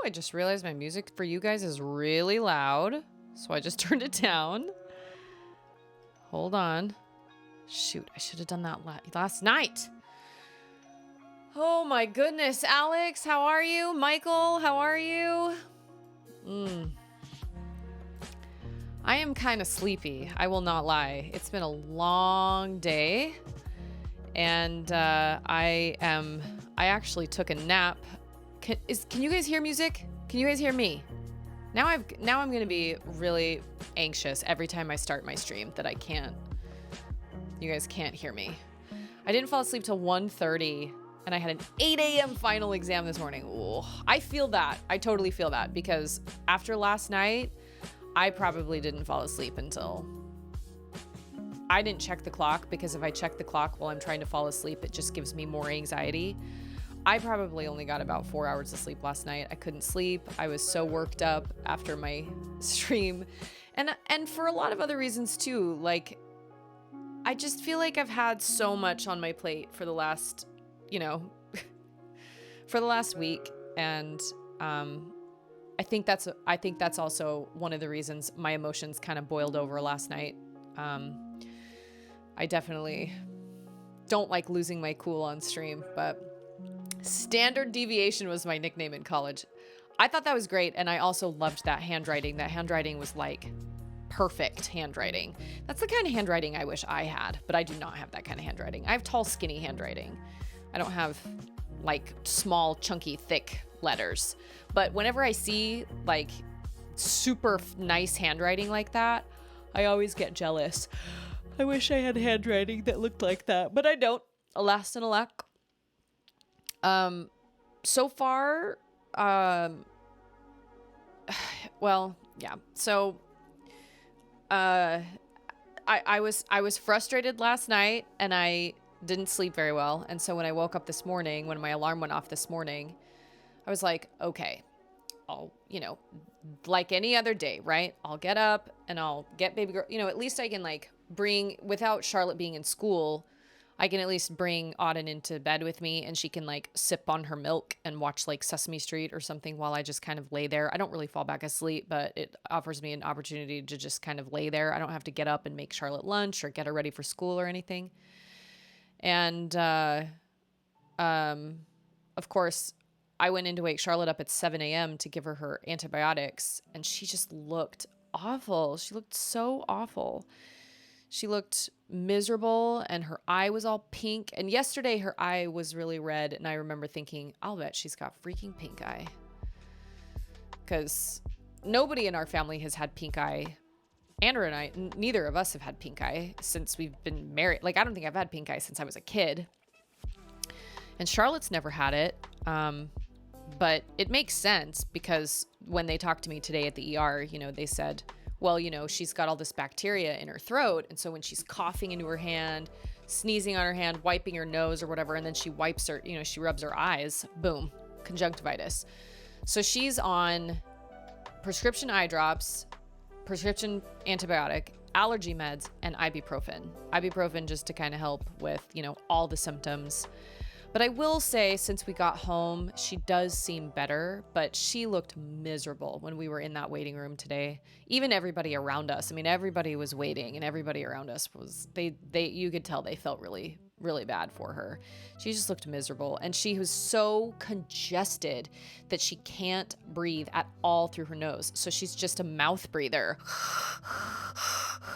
I just realized my music for you guys is really loud. So I just turned it down. Hold on. Shoot, I should have done that last night. Oh my goodness. Alex, how are you? Michael, how are you? I am kind of sleepy. I will not lie. It's been a long day. And I actually took a nap. Can you guys hear music? Can you guys hear me? Now I'm going to be really anxious every time I start my stream that you guys can't hear me. I didn't fall asleep till 1:30 and I had an 8 a.m. final exam this morning. Ooh, I feel that. I totally feel that because after last night, I probably didn't fall asleep until... I didn't check the clock because if I check the clock while I'm trying to fall asleep, it just gives me more anxiety. I probably only got about 4 hours of sleep last night. I couldn't sleep. I was so worked up after my stream. And for a lot of other reasons too. Like, I just feel like I've had so much on my plate for the last, for the last week. And I think that's also one of the reasons my emotions kind of boiled over last night. I definitely don't like losing my cool on stream, but standard deviation was my nickname in college. I thought that was great. And I also loved that handwriting. That handwriting was like perfect handwriting. That's the kind of handwriting I wish I had, but I do not have that kind of handwriting. I have tall, skinny handwriting. I don't have like small, chunky, thick letters. But whenever I see like super nice handwriting like that, I always get jealous. I wish I had handwriting that looked like that, but I don't. Alas and alack. So far, well, yeah. So, I was frustrated last night and I didn't sleep very well. And so when I woke up this morning, when my alarm went off this morning, I was like, okay, I'll, like any other day, right? I'll get up and I'll get baby girl, at least I can like bring, without Charlotte being in school, I can at least bring Auden into bed with me and she can like sip on her milk and watch like Sesame Street or something while I just kind of lay there. I don't really fall back asleep, but it offers me an opportunity to just kind of lay there. I don't have to get up and make Charlotte lunch or get her ready for school or anything. And, of course, I went in to wake Charlotte up at 7 a.m. to give her antibiotics, and she just looked awful. She looked so awful. She looked miserable, and her eye was all pink. And yesterday, her eye was really red, and I remember thinking, I'll bet she's got freaking pink eye. Because nobody in our family has had pink eye. Andrew and I, neither of us have had pink eye since we've been married. Like, I don't think I've had pink eye since I was a kid. And Charlotte's never had it. But it makes sense because when they talked to me today at the ER, they said, well, she's got all this bacteria in her throat. And so when she's coughing into her hand, sneezing on her hand, wiping her nose or whatever, and then she wipes her, she rubs her eyes, boom, conjunctivitis. So she's on prescription eye drops, prescription antibiotic, allergy meds, and ibuprofen. Ibuprofen just to kind of help with, all the symptoms. But I will say, since we got home, she does seem better, but she looked miserable when we were in that waiting room today. Even everybody around us. I mean, everybody was waiting and everybody around us was, you could tell they felt really, really bad for her. She just looked miserable. And she was so congested that she can't breathe at all through her nose. So she's just a mouth breather.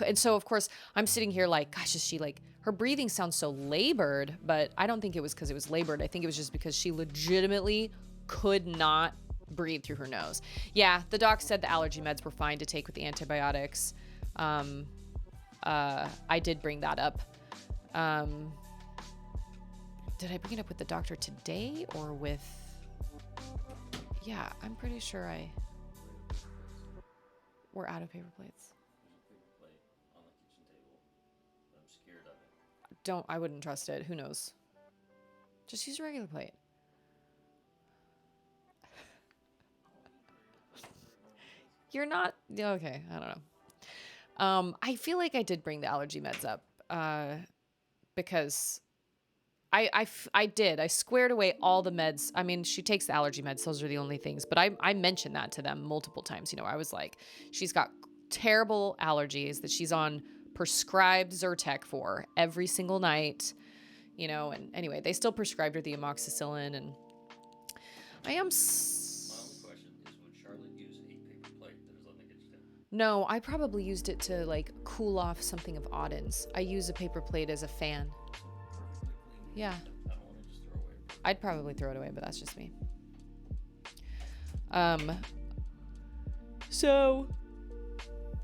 And so, of course, I'm sitting here like, gosh, is she like, her breathing sounds so labored, but I don't think it was because it was labored. I think it was just because she legitimately could not breathe through her nose. Yeah, the doc said the allergy meds were fine to take with the antibiotics. I did bring that up. Did I bring it up with the doctor today or with... Yeah, I'm pretty sure we're out of paper plates. I wouldn't trust it. Who knows? Just use a regular plate. You're not... Okay, I don't know. I feel like I did bring the allergy meds up because I did. I squared away all the meds. I mean, she takes the allergy meds. Those are the only things. But I mentioned that to them multiple times. You know, I was like, she's got terrible allergies that she's on prescribed Zyrtec for every single night. You know, and anyway, they still prescribed her the amoxicillin, and I am. My only question is, would Charlotte use a paper plate that is on the kitchen table? No, I probably used it to like cool off something of Auden's. I use a paper plate as a fan. Perfectly clean. Yeah. I don't want to just throw away. I'd probably throw it away, but that's just me. So,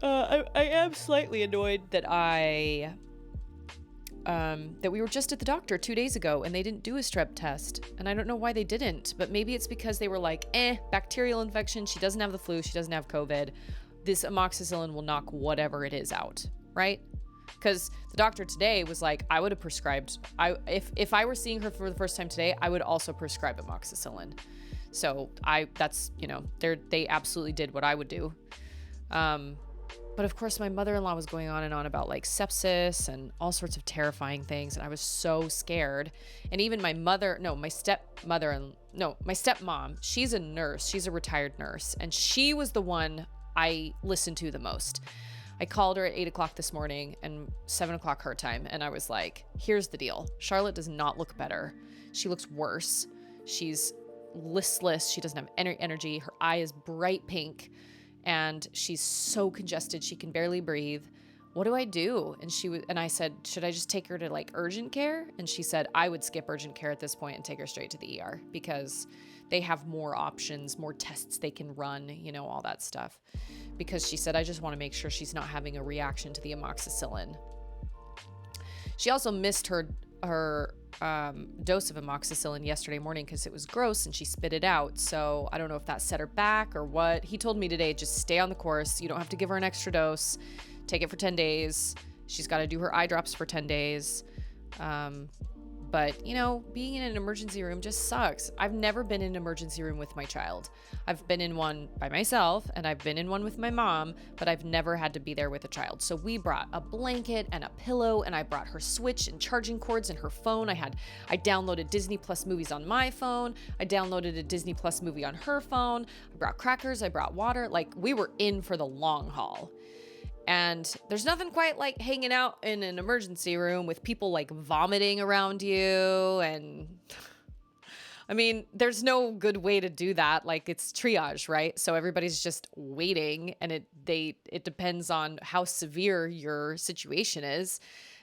I am slightly annoyed that that we were just at the doctor 2 days ago and they didn't do a strep test. And I don't know why they didn't, but maybe it's because they were like, bacterial infection. She doesn't have the flu. She doesn't have COVID. This amoxicillin will knock whatever it is out, right? Because the doctor today was like, I would have prescribed, if I were seeing her for the first time today, I would also prescribe amoxicillin. So that's, you know, they absolutely did what I would do. But of course my mother-in-law was going on and on about like sepsis and all sorts of terrifying things. And I was so scared. And even my stepmom, she's a nurse. She's a retired nurse. And she was the one I listened to the most. I called her at 8 o'clock this morning and 7 o'clock her time. And I was like, here's the deal. Charlotte does not look better. She looks worse. She's listless. She doesn't have any energy. Her eye is bright pink and she's so congested. She can barely breathe. What do I do? And I said, should I just take her to like urgent care? And she said, I would skip urgent care at this point and take her straight to the ER because they have more options, more tests they can run, you know, all that stuff. Because she said, I just want to make sure she's not having a reaction to the amoxicillin. She also missed her dose of amoxicillin yesterday morning because it was gross and she spit it out. So I don't know if that set her back or what. He told me today, just stay on the course. You don't have to give her an extra dose. Take it for 10 days. She's got to do her eye drops for 10 days. But, you know, being in an emergency room just sucks. I've never been in an emergency room with my child. I've been in one by myself and I've been in one with my mom, but I've never had to be there with a child. So we brought a blanket and a pillow and I brought her Switch and charging cords and her phone. I downloaded Disney Plus movies on my phone. I downloaded a Disney Plus movie on her phone. I brought crackers. I brought water. Like, we were in for the long haul. And there's nothing quite like hanging out in an emergency room with people like vomiting around you. And I mean, there's no good way to do that. Like, it's triage, right? So everybody's just waiting and it depends on how severe your situation is.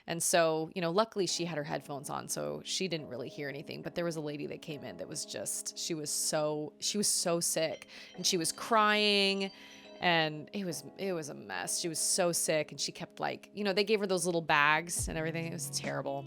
And so, you know, luckily she had her headphones on, so she didn't really hear anything. But there was a lady that came in that was just, she was so sick and she was crying. And it was a mess. She was so sick and she kept like, you know, they gave her those little bags and everything. It was terrible.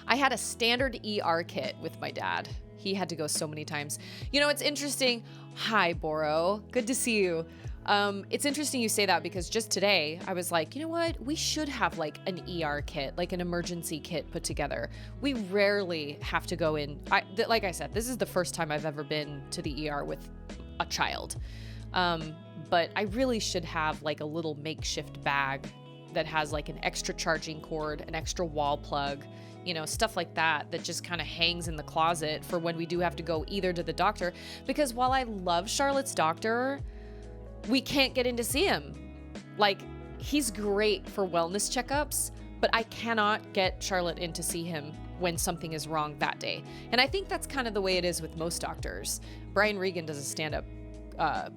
I had a standard ER kit with my dad. He had to go so many times. You know, it's interesting. Hi, Boro. Good to see you. It's interesting you say that because just today I was like, you know what? We should have like an ER kit, like an emergency kit put together. We rarely have to go in. Like I said, this is the first time I've ever been to the ER with a child. But I really should have like a little makeshift bag that has like an extra charging cord, an extra wall plug, you know, stuff like that just kind of hangs in the closet for when we do have to go either to the doctor. Because while I love Charlotte's doctor, we can't get in to see him. Like, he's great for wellness checkups, but I cannot get Charlotte in to see him when something is wrong that day. And I think that's kind of the way it is with most doctors. Brian Regan does a stand-up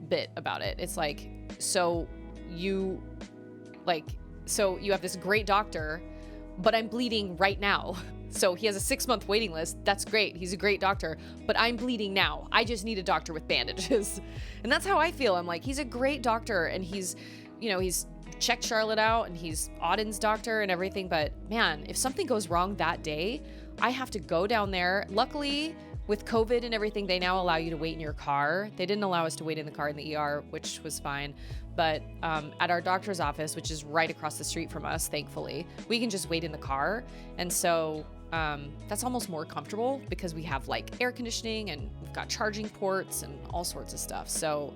bit about it. It's like, so you have this great doctor, but I'm bleeding right now. So he has a 6-month waiting list. That's great. He's a great doctor, but I'm bleeding now. I just need a doctor with bandages. And that's how I feel. I'm like, he's a great doctor and he's checked Charlotte out and he's Auden's doctor and everything. But man, if something goes wrong that day, I have to go down there. Luckily, with COVID and everything, they now allow you to wait in your car. They didn't allow us to wait in the car in the ER, which was fine. But at our doctor's office, which is right across the street from us, thankfully, we can just wait in the car. And so that's almost more comfortable because we have like air conditioning and we've got charging ports and all sorts of stuff. So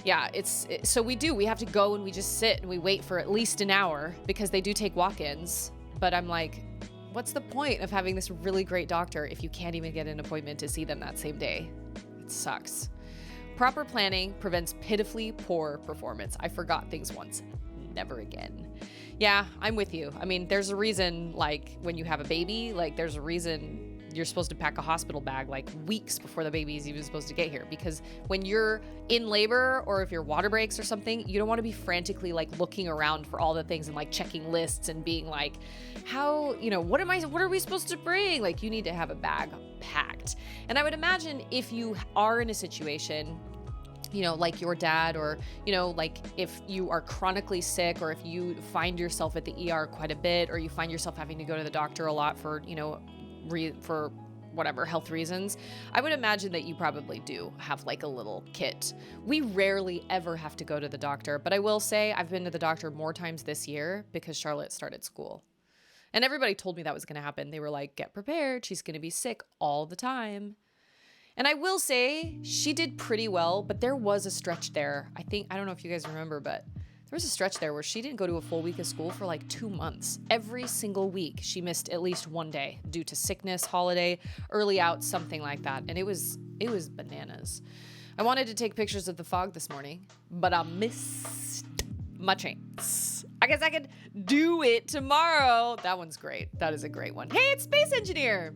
yeah, we have to go and we just sit and we wait for at least an hour because they do take walk-ins. But I'm like, what's the point of having this really great doctor if you can't even get an appointment to see them that same day? It sucks. Proper planning prevents pitifully poor performance. I forgot things once. Never again. Yeah, I'm with you. I mean, there's a reason, like, when you have a baby, like, there's a reason you're supposed to pack a hospital bag, like, weeks before the baby is even supposed to get here. Because when you're in labor or if your water breaks or something, you don't want to be frantically, like, looking around for all the things and, like, checking lists and being like, how, you know, what are we supposed to bring? Like, you need to have a bag packed. And I would imagine if you are in a situation, you know, like your dad, or, you know, like if you are chronically sick, or if you find yourself at the ER quite a bit, or you find yourself having to go to the doctor a lot for, you know, for whatever health reasons, I would imagine that you probably do have like a little kit. We rarely ever have to go to the doctor, but I will say I've been to the doctor more times this year because Charlotte started school. And everybody told me that was going to happen. They were like, get prepared. She's going to be sick all the time. And I will say she did pretty well, but there was a stretch there. I don't know if you guys remember, but there was a stretch there where she didn't go to a full week of school for like 2 months. Every single week, she missed at least one day due to sickness, holiday, early out, something like that. And it was bananas. I wanted to take pictures of the fog this morning, but I missed my chance. I guess I could do it tomorrow. That one's great. That is a great one. Hey, it's Space Engineer.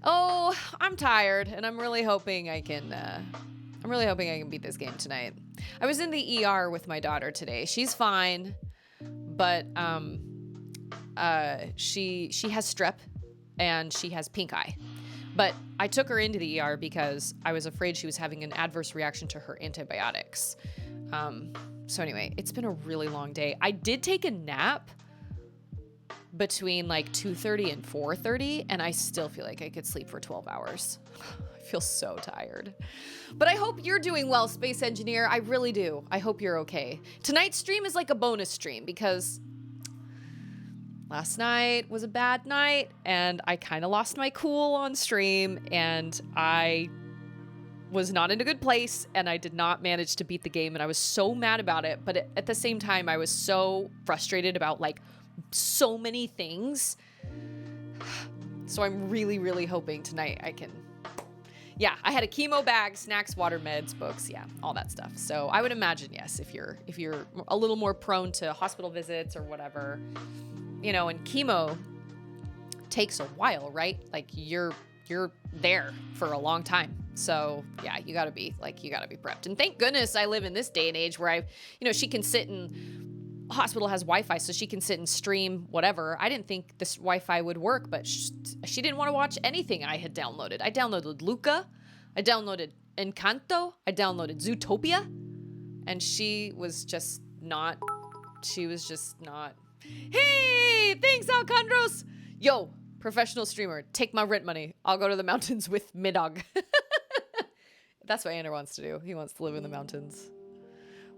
Oh, I'm tired, and I'm really hoping I can beat this game tonight. I was in the ER with my daughter today. She's fine, but she has strep and she has pink eye. But I took her into the ER because I was afraid she was having an adverse reaction to her antibiotics. So anyway, it's been a really long day. I did take a nap between like 2:30 and 4:30, and I still feel like I could sleep for 12 hours. I feel so tired. But I hope you're doing well, Space Engineer. I really do. I hope you're okay. Tonight's stream is like a bonus stream because last night was a bad night and I kind of lost my cool on stream and I was not in a good place and I did not manage to beat the game and I was so mad about it. But at the same time, I was so frustrated about like so many things. So I'm really, really hoping tonight I can. Yeah, I had a chemo bag, snacks, water, meds, books, yeah, all that stuff. So I would imagine, yes, if you're a little more prone to hospital visits or whatever, you know, and chemo takes a while, right? Like you're there for a long time. So yeah, you gotta be prepped. And thank goodness I live in this day and age where she can sit and hospital has Wi-Fi, so she can sit and stream whatever. I didn't think this Wi-Fi would work, but she didn't want to watch anything I had downloaded. I downloaded Luca, I downloaded Encanto, I downloaded Zootopia, and she was just not. Hey, thanks, Alcandros. Yo, professional streamer, take my rent money. I'll go to the mountains with Midog. That's what Andrew wants to do. He wants to live in the mountains.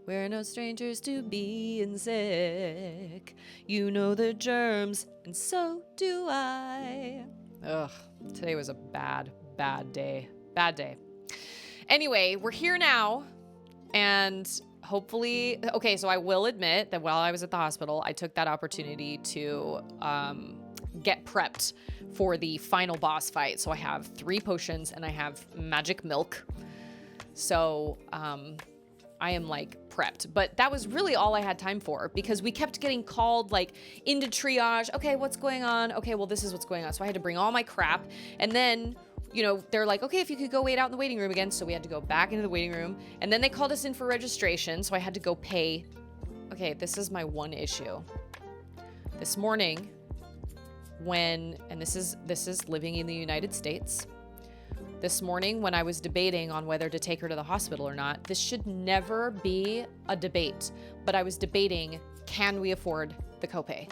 We're no strangers to being sick. You know the germs, and so do I. Ugh, today was a bad day. Bad day. Anyway, we're here now, and hopefully, okay, so I will admit that while I was at the hospital, I took that opportunity to get prepped for the final boss fight. So I have 3 potions, and I have magic milk. So, I am like prepped, but that was really all I had time for because we kept getting called like into triage. Okay, what's going on? Okay, well, this is what's going on. So I had to bring all my crap. And then, they're like, okay, if you could go wait out in the waiting room again. So we had to go back into the waiting room and then they called us in for registration. So I had to go pay. Okay, this is my one issue. This morning and this is living in the United States. This morning, when I was debating on whether to take her to the hospital or not, this should never be a debate, but I was debating, can we afford the copay?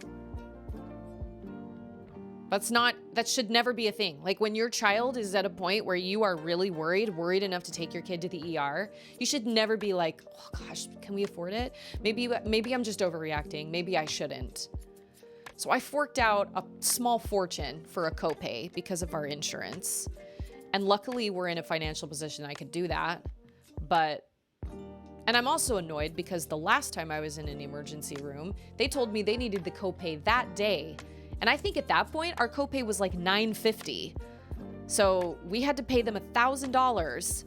That should never be a thing. Like when your child is at a point where you are really worried enough to take your kid to the ER, you should never be like, oh gosh, can we afford it? Maybe I'm just overreacting. Maybe I shouldn't. So I forked out a small fortune for a copay because of our insurance. And luckily, we're in a financial position I could do that. And I'm also annoyed because the last time I was in an emergency room, they told me they needed the copay that day. And I think at that point, our copay was like $950. So we had to pay them $1,000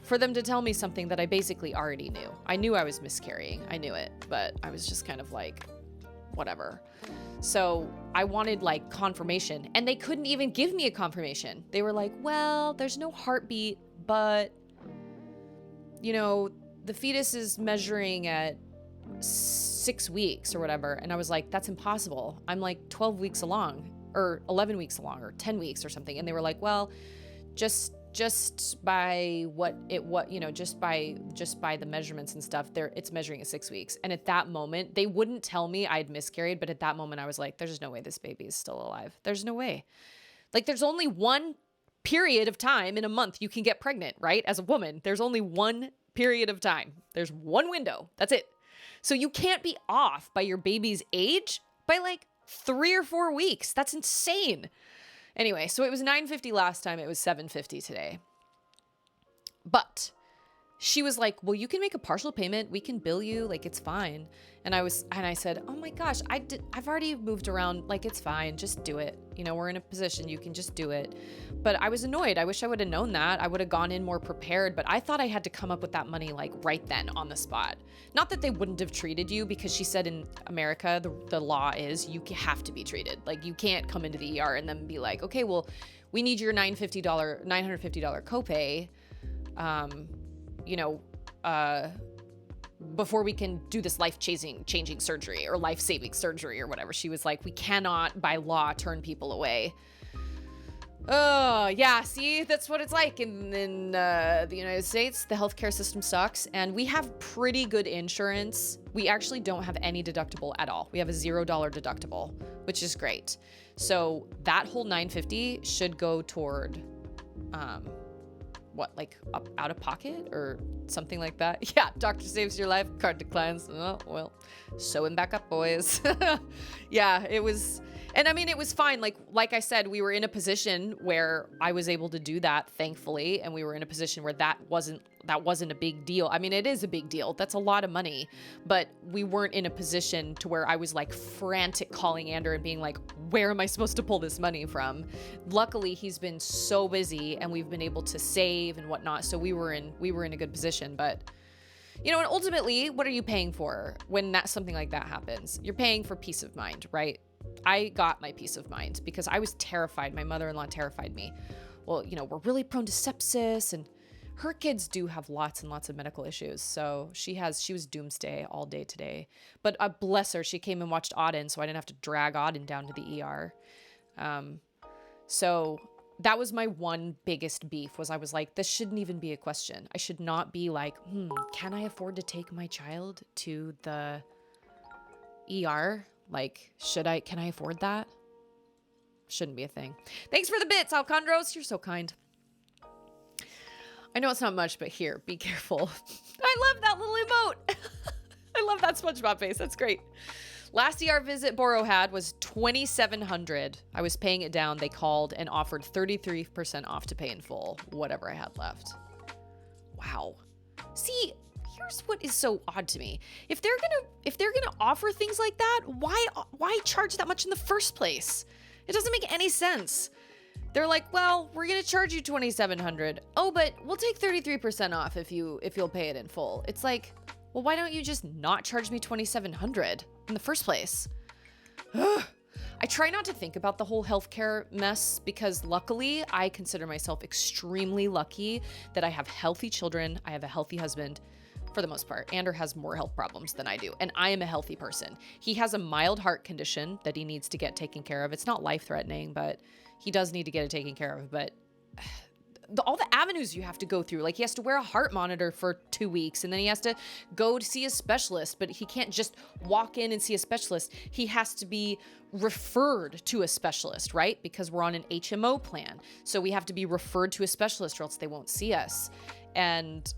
for them to tell me something that I basically already knew. I knew I was miscarrying. I knew it, but I was just kind of like, whatever. So I wanted like confirmation, and they couldn't even give me a confirmation. They were like, well, there's no heartbeat, but you know, the fetus is measuring at 6 weeks or whatever. And I was like, that's impossible. I'm like 12 weeks along, or 11 weeks along, or 10 weeks or something. And they were like, well, just by just by the measurements and stuff, it's measuring at 6 weeks. And at that moment, they wouldn't tell me I'd miscarried, but at that moment I was like, there's just no way this baby is still alive. There's no way. Like, there's only one period of time in a month you can get pregnant, right? As a woman, there's only one period of time. There's one window. That's it. So you can't be off by your baby's age by like 3 or 4 weeks. That's insane. Anyway, so it was $950 last time. It was $750 today. But she was like, well, you can make a partial payment. We can bill you. Like, it's fine. And I said, oh my gosh, I've already moved around. Like, it's fine. Just do it. You know, we're in a position. You can just do it. But I was annoyed. I wish I would have known that. I would have gone in more prepared. But I thought I had to come up with that money like right then on the spot. Not that they wouldn't have treated you, because she said in America, the law is you have to be treated. Like, you can't come into the ER and then be like, okay, well, we need your $950 copay. Before we can do this life-changing surgery or life-saving surgery or whatever. She was like, we cannot by law turn people away. Oh, yeah, see, that's what it's like in the United States. The healthcare system sucks, and we have pretty good insurance. We actually don't have any deductible at all. We have a $0 deductible, which is great. So that whole $950 should go toward, like out of pocket or something like that. Yeah, doctor saves your life, card declines. Oh, well, sew him back up, boys. Yeah, it was, and I mean, it was fine. Like I said, we were in a position where I was able to do that, thankfully, and we were in a position where that wasn't a big deal. I mean, it is a big deal. That's a lot of money, but we weren't in a position to where I was like frantic calling Andrew and being like, where am I supposed to pull this money from? Luckily, he's been so busy and we've been able to save and whatnot. So we were in a good position, but you know, and ultimately, what are you paying for when something like that happens? You're paying for peace of mind, right? I got my peace of mind because I was terrified. My mother-in-law terrified me. Well, you know, we're really prone to sepsis, and her kids do have lots and lots of medical issues. So she was doomsday all day today. But bless her, she came and watched Auden, so I didn't have to drag Auden down to the ER. So that was my one biggest beef, was I was like, this shouldn't even be a question. I should not be like, can I afford to take my child to the ER? Like, can I afford that? Shouldn't be a thing. Thanks for the bits, Alcondros. You're so kind. I know it's not much, but here, be careful. I love that little emote. I love that SpongeBob face. That's great. Last ER visit Boro had was $2,700. I was paying it down. They called and offered 33% off to pay in full, whatever I had left. Wow. See, here's what is so odd to me. If they're gonna offer things like that, why charge that much in the first place? It doesn't make any sense. They're like, well, we're gonna charge you $2,700. Oh, but we'll take 33% off if you'll pay it in full. It's like, well, why don't you just not charge me $2,700 in the first place? Ugh. I try not to think about the whole healthcare mess because luckily I consider myself extremely lucky that I have healthy children. I have a healthy husband for the most part. Andrew has more health problems than I do, and I am a healthy person. He has a mild heart condition that he needs to get taken care of. It's not life-threatening, but he does need to get it taken care of. But all the avenues you have to go through, like he has to wear a heart monitor for 2 weeks, and then he has to go to see a specialist, but he can't just walk in and see a specialist. He has to be referred to a specialist, right? Because we're on an HMO plan. So we have to be referred to a specialist or else they won't see us. And,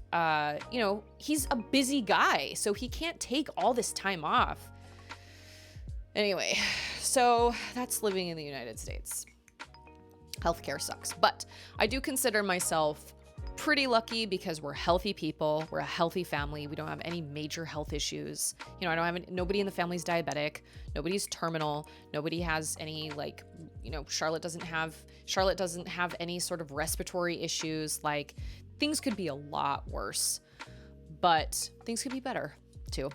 you know, he's a busy guy, so he can't take all this time off. Anyway, so that's living in the United States. Healthcare sucks, but I do consider myself pretty lucky because we're healthy people. We're a healthy family. We don't have any major health issues. You know, I don't have nobody in the family's diabetic. Nobody's terminal. Nobody has any, like, you know, Charlotte doesn't have any sort of respiratory issues. Like, things could be a lot worse, but things could be better too.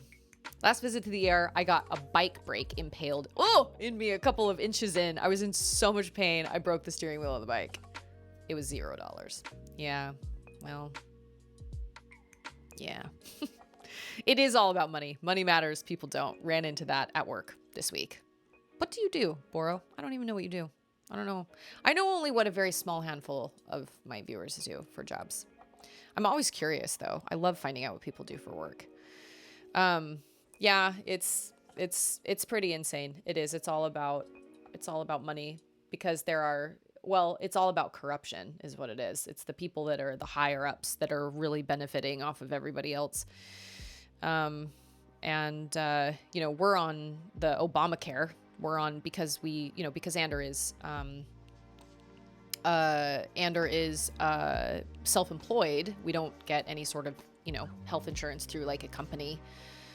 Last visit to the ER, I got a bike brake impaled in me a couple of inches in. I was in so much pain. I broke the steering wheel of the bike. It was $0. Yeah, well, yeah. It is all about money. Money matters. People don't. Ran into that at work this week. What do you do, Boro? I don't even know what you do. I don't know. I know only what a very small handful of my viewers do for jobs. I'm always curious, though. I love finding out what people do for work. Yeah, it's pretty insane. It is. It's all about money, because it's all about corruption is what it is. It's the people that are the higher ups that are really benefiting off of everybody else. You know, we're on the Obamacare. We're on because Ander is self-employed. We don't get any sort of, you know, health insurance through like a company.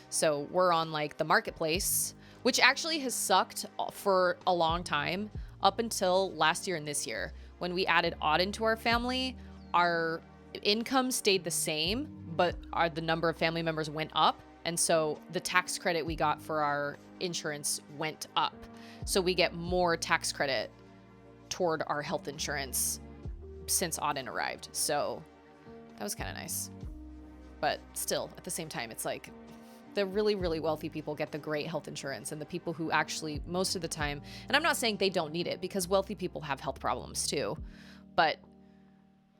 So we're on like the marketplace, which actually has sucked for a long time, up until last year and this year. When we added Auden to our family, our income stayed the same, but the number of family members went up. And so the tax credit we got for our insurance went up. So we get more tax credit toward our health insurance since Auden arrived. So that was kind of nice. But still, at the same time, it's like the really, really wealthy people get the great health insurance, and the people who actually, most of the time, and I'm not saying they don't need it, because wealthy people have health problems too, but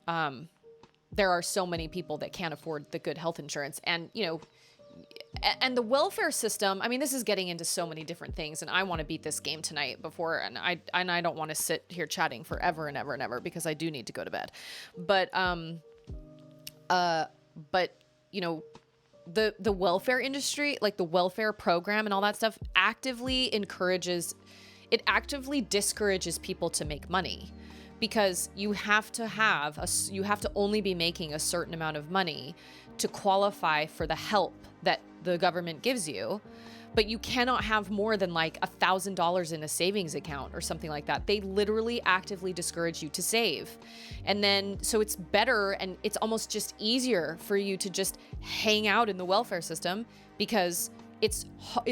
there are so many people that can't afford the good health insurance. And, you know, and the welfare system, I mean, this is getting into so many different things, and I want to beat this game tonight and I don't want to sit here chatting forever and ever and ever, because I do need to go to bed. But you know, the welfare industry, like the welfare program and all that stuff, actively discourages people to make money, because you have to only be making a certain amount of money to qualify for the help that the government gives you. But you cannot have more than like $1,000 in a savings account or something like that. They literally actively discourage you to save. And then, so it's better, and it's almost just easier for you to just hang out in the welfare system, because it's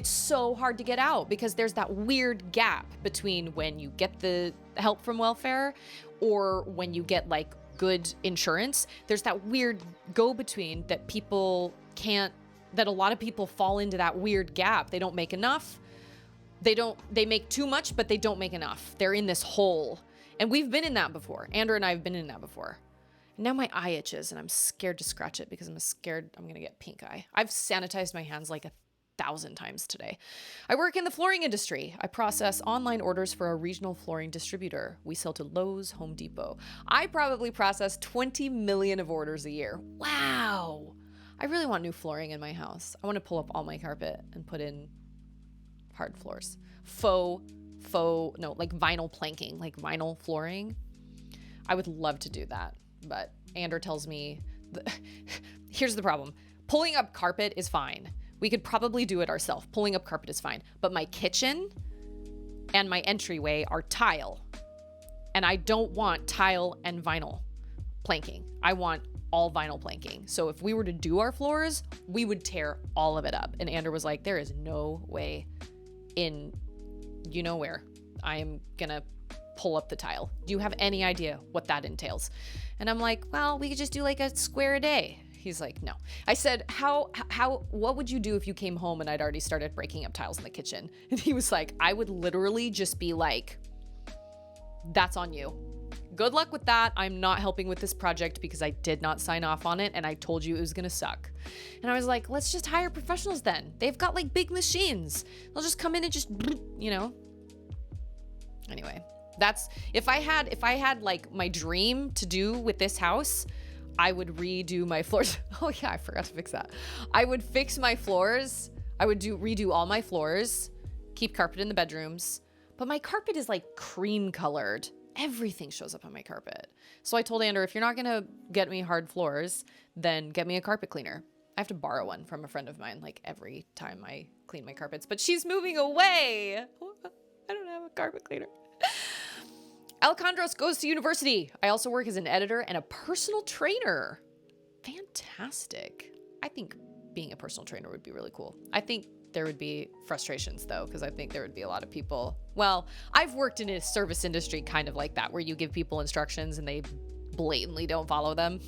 so hard to get out, because there's that weird gap between when you get the help from welfare or when you get like good insurance. There's that weird go-between that a lot of people fall into that weird gap. They don't make enough. They make too much, but they don't make enough. They're in this hole. And we've been in that before. Andrew and I have been in that before. And now my eye itches, and I'm scared to scratch it, because I'm scared I'm going to get pink eye. I've sanitized my hands like 1,000 times today. I work in the flooring industry. I process online orders for a regional flooring distributor. We sell to Lowe's, Home Depot. I probably process 20 million of orders a year. Wow. I really want new flooring in my house. I want to pull up all my carpet and put in hard floors. Like vinyl planking, like vinyl flooring. I would love to do that. But Andrew tells me, here's the problem. Pulling up carpet is fine. We could probably do it ourselves. Pulling up carpet is fine. But my kitchen and my entryway are tile. And I don't want tile and vinyl planking. I want all vinyl planking. So if we were to do our floors, we would tear all of it up. And Andrew was like, there is no way in, you know where, I am gonna pull up the tile. Do you have any idea what that entails? And I'm like, well, we could just do like a square a day. He's like, no. I said, what would you do if you came home and I'd already started breaking up tiles in the kitchen? And he was like, I would literally just be like, that's on you. Good luck with that. I'm not helping with this project because I did not sign off on it, and I told you it was gonna suck. And I was like, let's just hire professionals then. They've got like big machines. They'll just come in and just, you know. Anyway, that's if I had like my dream to do with this house, I would redo my floors. Oh yeah, I forgot to fix that. I would fix my floors. I would redo all my floors, keep carpet in the bedrooms. But my carpet is like cream colored. Everything shows up on my carpet. So I told Andrew, if you're not going to get me hard floors, then get me a carpet cleaner. I have to borrow one from a friend of mine, like every time I clean my carpets, but she's moving away. I don't have a carpet cleaner. Alejandros goes to university. I also work as an editor and a personal trainer. Fantastic. I think being a personal trainer would be really cool. I think there would be frustrations though, because I think there would be a lot of people. Well, I've worked in a service industry kind of like that, where you give people instructions and they blatantly don't follow them.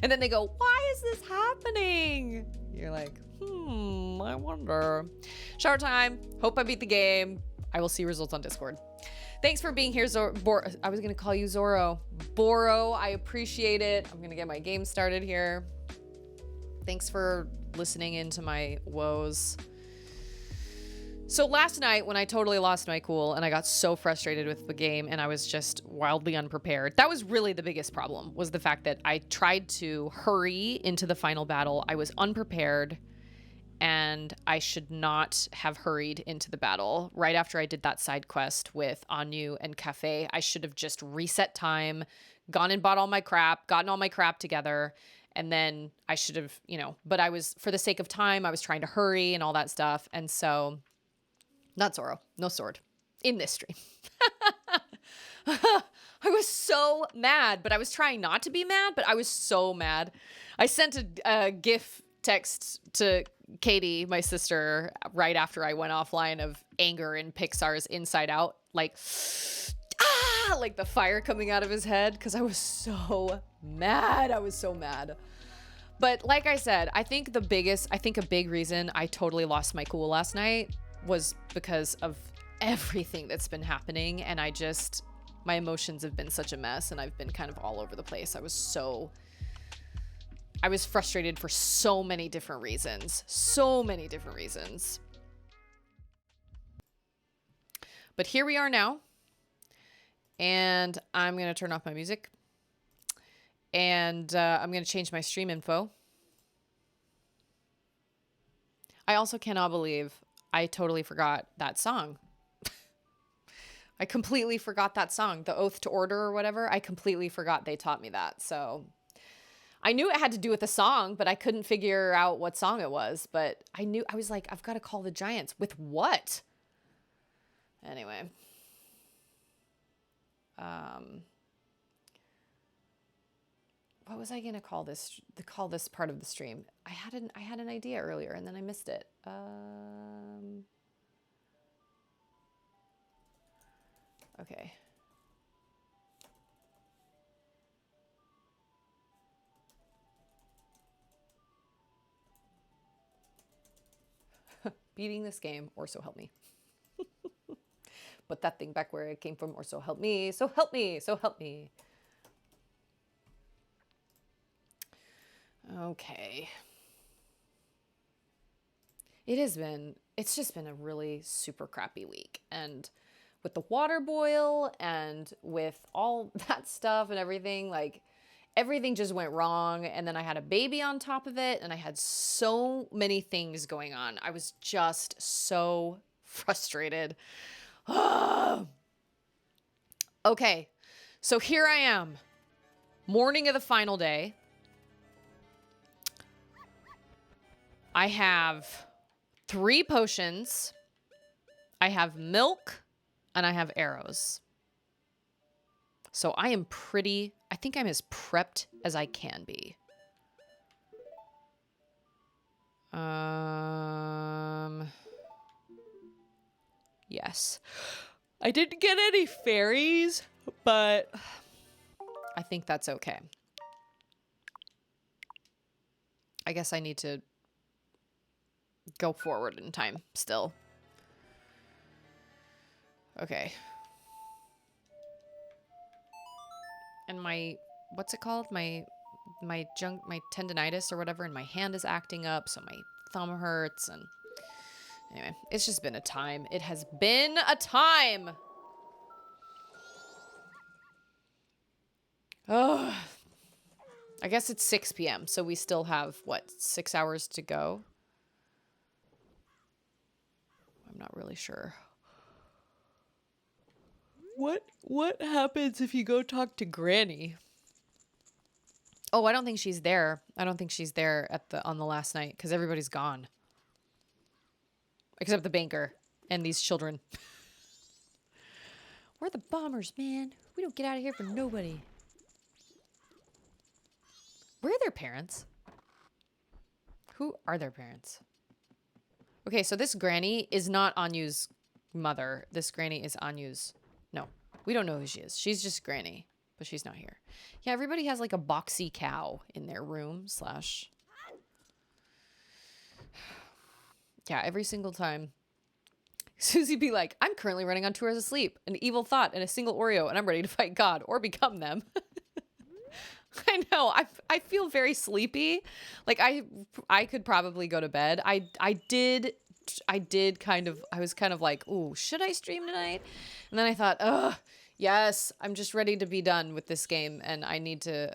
And then they go, why is this happening? You're like, I wonder. Shower time. Hope I beat the game. I will see results on Discord. Thanks for being here, I was going to call you Zoro. Boro, I appreciate it. I'm going to get my game started here. Thanks for listening into my woes. So last night when I totally lost my cool and I got so frustrated with the game and I was just wildly unprepared, that was really the biggest problem, was the fact that I tried to hurry into the final battle. I was unprepared and I should not have hurried into the battle. Right after I did that side quest with Anu and Cafe, I should have just reset time, gone and bought all my crap, gotten all my crap together, and then I should have, but I was, for the sake of time, I was trying to hurry and all that stuff. And so, not Zoro, no sword in this stream. I was so mad, but I was trying not to be mad, but I was so mad. I sent a GIF text to Katie, my sister, right after I went offline of anger in Pixar's Inside Out, like the fire coming out of his head, because I was so mad. I was so mad. But like I said, I think a big reason I totally lost my cool last night was because of everything that's been happening, and my emotions have been such a mess, and I've been kind of all over the place. I was frustrated for so many different reasons. But here we are now, and I'm going to turn off my music, and I'm going to change my stream info. I also cannot believe I totally forgot that song. I completely forgot that song, the Oath to Order or whatever. I completely forgot they taught me that. So I knew it had to do with the song, but I couldn't figure out what song it was. But I was like, I've got to call the Giants. With what? Anyway. What was I going to call this part of the stream? I had an idea earlier and then I missed it. Okay. Beating this game, or so help me. Put that thing back where it came from, or so help me, so help me, so help me. Okay. It's just been a really super crappy week. And with the water boil and with all that stuff and everything, like everything just went wrong. And then I had a baby on top of it and I had so many things going on. I was just so frustrated. Okay. So here I am. Morning of the final day. I have 3 potions. I have milk and I have arrows. So I think I'm as prepped as I can be. Yes. I didn't get any fairies, but I think that's okay. I guess I need to go forward in time still. Okay. And what's it called? My tendonitis or whatever in my hand is acting up, so my thumb hurts, and anyway, it's just been a time. It has been a time. Oh, I guess it's 6 p.m. So we still have, what, 6 hours to go? I'm not really sure. What happens if you go talk to Granny? Oh, I don't think she's there. I don't think she's there on the last night because everybody's gone. Except the banker and these children. We're the bombers, man. We don't get out of here for nobody. Where are their parents? Who are their parents? Okay, so this Granny is not Anyu's mother. This Granny is Anyu's. No, we don't know who she is. She's just Granny, but she's not here. Yeah, everybody has like a boxy cow in their room / Yeah, every single time. Susie be like, I'm currently running on 2 hours of sleep, an evil thought, and a single Oreo, and I'm ready to fight God or become them. I know. I feel very sleepy. Like I could probably go to bed. I was kind of like, ooh, should I stream tonight? And then I thought, yes, I'm just ready to be done with this game, and I need to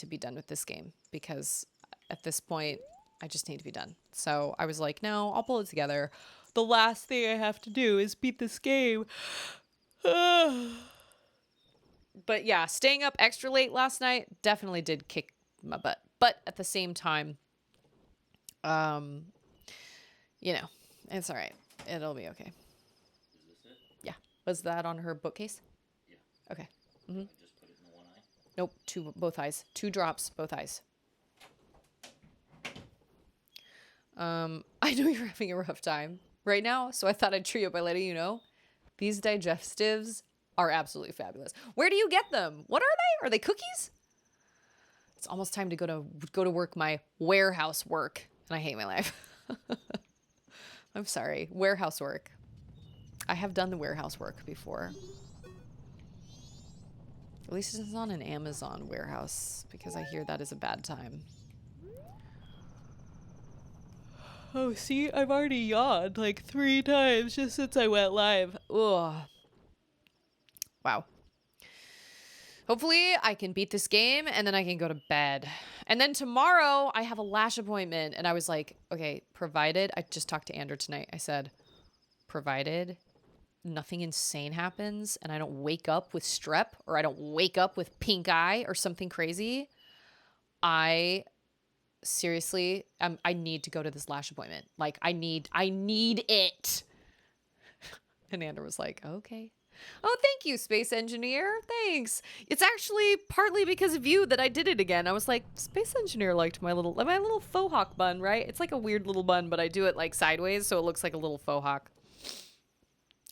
be done with this game because at this point I just need to be done. So I was like, no, I'll pull it together. The last thing I have to do is beat this game. But yeah, staying up extra late last night definitely did kick my butt. But at the same time, you know, it's all right. It'll be okay. Is this it? Yeah. Was that on her bookcase? Yeah. Okay. I just put it in the one eye? Nope, both eyes. 2 drops, both eyes. I know you're having a rough time right now, so I thought I'd treat you by letting you know these digestives are absolutely fabulous. Where do you get them? What are they? Are they cookies? It's almost time to go to work my warehouse work, and I hate my life. I'm sorry. Warehouse work. I have done the warehouse work before. At least it's not an Amazon warehouse, because I hear that is a bad time. Oh, see? I've already yawned like 3 times just since I went live. Ugh. Wow. Hopefully I can beat this game and then I can go to bed. And then tomorrow I have a lash appointment. And I was like, okay, provided, I just talked to Andrew tonight. I said, provided nothing insane happens and I don't wake up with strep or I don't wake up with pink eye or something crazy, I seriously, I need to go to this lash appointment. Like, I need it. And Andrew was like, okay. Oh, thank you, Space Engineer. Thanks. It's actually partly because of you that I did it again. I was like, Space Engineer liked my little faux hawk bun, right? It's like a weird little bun, but I do it like sideways, so it looks like a little faux hawk.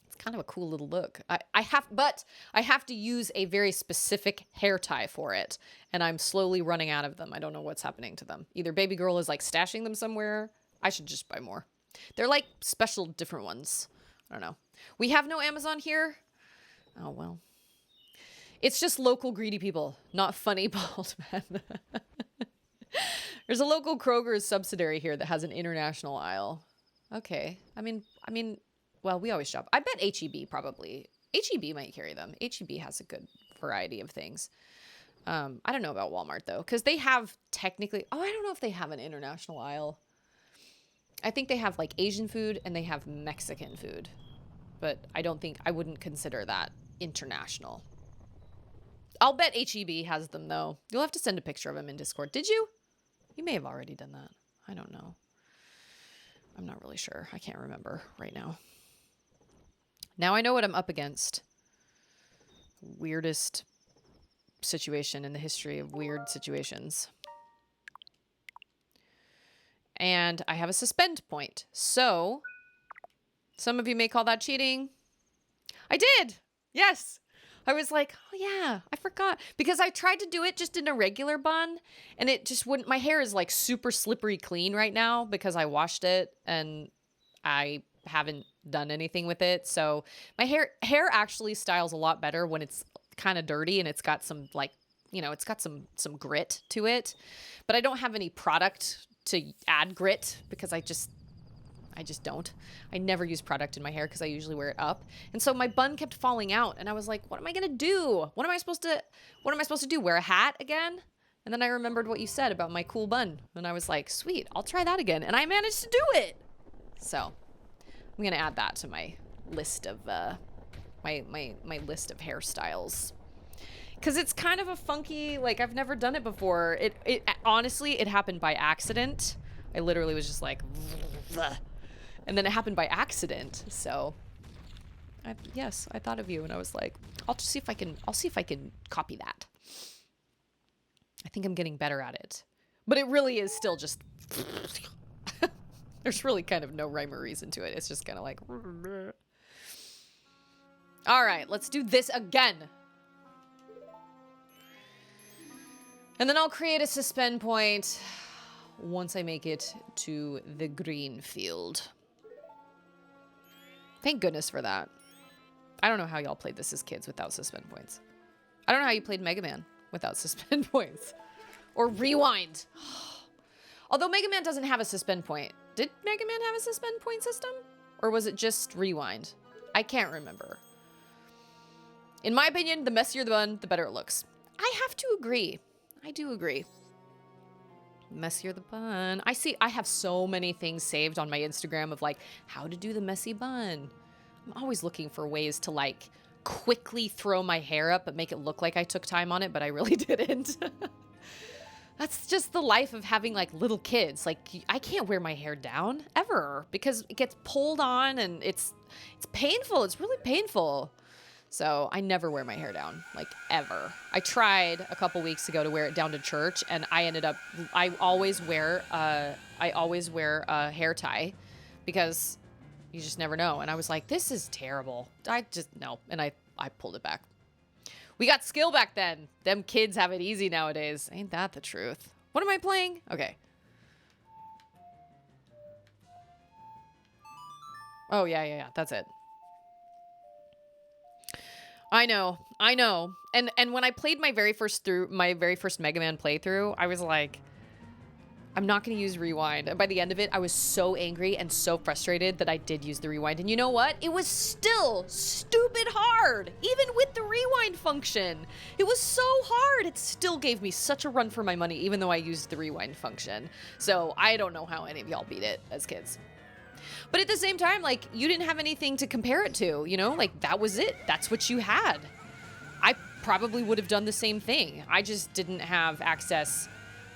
It's kind of a cool little look. I have to use a very specific hair tie for it, and I'm slowly running out of them. I don't know what's happening to them. Either baby girl is like stashing them somewhere. I should just buy more. They're like special different ones. I don't know. We have no Amazon here. Oh, well. It's just local greedy people, not funny bald men. There's a local Kroger's subsidiary here that has an international aisle. Okay. I mean, well, we always shop. I bet H-E-B probably. H-E-B might carry them. H-E-B has a good variety of things. I don't know about Walmart, though, because they have technically... Oh, I don't know if they have an international aisle. I think they have, like, Asian food and they have Mexican food. But I wouldn't consider that international. I'll bet H-E-B has them, though. You'll have to send a picture of them in Discord. Did you? You may have already done that. I don't know. I'm not really sure. I can't remember right now. Now I know what I'm up against. Weirdest situation in the history of weird situations. And I have a suspend point. So, some of you may call that cheating. I did! Yes! I was like, oh yeah, I forgot. Because I tried to do it just in a regular bun, and it just wouldn't... My hair is like super slippery clean right now because I washed it, and I haven't done anything with it. So my hair actually styles a lot better when it's kind of dirty and it's got some, like, you know, it's got some grit to it. But I don't have any product to add grit because I just don't. I never use product in my hair because I usually wear it up. And so my bun kept falling out and I was like, what am I going to do? What am I supposed to do? Wear a hat again? And then I remembered what you said about my cool bun. And I was like, sweet, I'll try that again. And I managed to do it. So I'm going to add that to my list of my my list of hairstyles. Because it's kind of a funky, like, I've never done it before. It honestly, it happened by accident. I literally was just like, and then it happened by accident. So, yes, I thought of you, and I was like, I'll see if I can copy that. I think I'm getting better at it, but it really is still just. There's really kind of no rhyme or reason to it. It's just kind of like. All right, let's do this again. And then I'll create a suspend point once I make it to the green field. Thank goodness for that. I don't know how y'all played this as kids without suspend points. I don't know how you played Mega Man without suspend points. Or Rewind. Although Mega Man doesn't have a suspend point. Did Mega Man have a suspend point system? Or was it just Rewind? I can't remember. In my opinion, the messier the bun, the better it looks. I have to agree. I do agree. Messier the bun. I have so many things saved on my Instagram of like how to do the messy bun. I'm always looking for ways to like quickly throw my hair up but make it look like I took time on it, but I really didn't. That's just the life of having like little kids. Like I can't wear my hair down ever because it gets pulled on and it's painful. It's really painful. So I never wear my hair down, like ever. I tried a couple weeks ago to wear it down to church, and I always wear a hair tie because you just never know. And I was like, this is terrible. No. And I pulled it back. We got skill back then. Them kids have it easy nowadays. Ain't that the truth? What am I playing? Okay. Oh, yeah. That's it. I know. And when I played my very first Mega Man playthrough, I was like, I'm not going to use rewind. And by the end of it, I was so angry and so frustrated that I did use the rewind. And you know what? It was still stupid hard, even with the rewind function. It was so hard. It still gave me such a run for my money, even though I used the rewind function. So I don't know how any of y'all beat it as kids. But at the same time, like, you didn't have anything to compare it to, you know? Like, that was it. That's what you had. I probably would have done the same thing. I just didn't have access.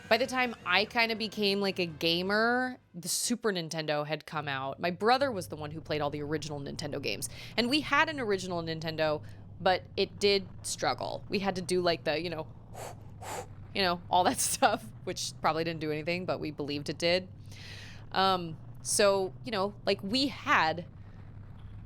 By the time I kind of became, like, a gamer, the Super Nintendo had come out. My brother was the one who played all the original Nintendo games. And we had an original Nintendo, but it did struggle. We had to do, like, the, you know, all that stuff, which probably didn't do anything, but we believed it did. So, you know, like we had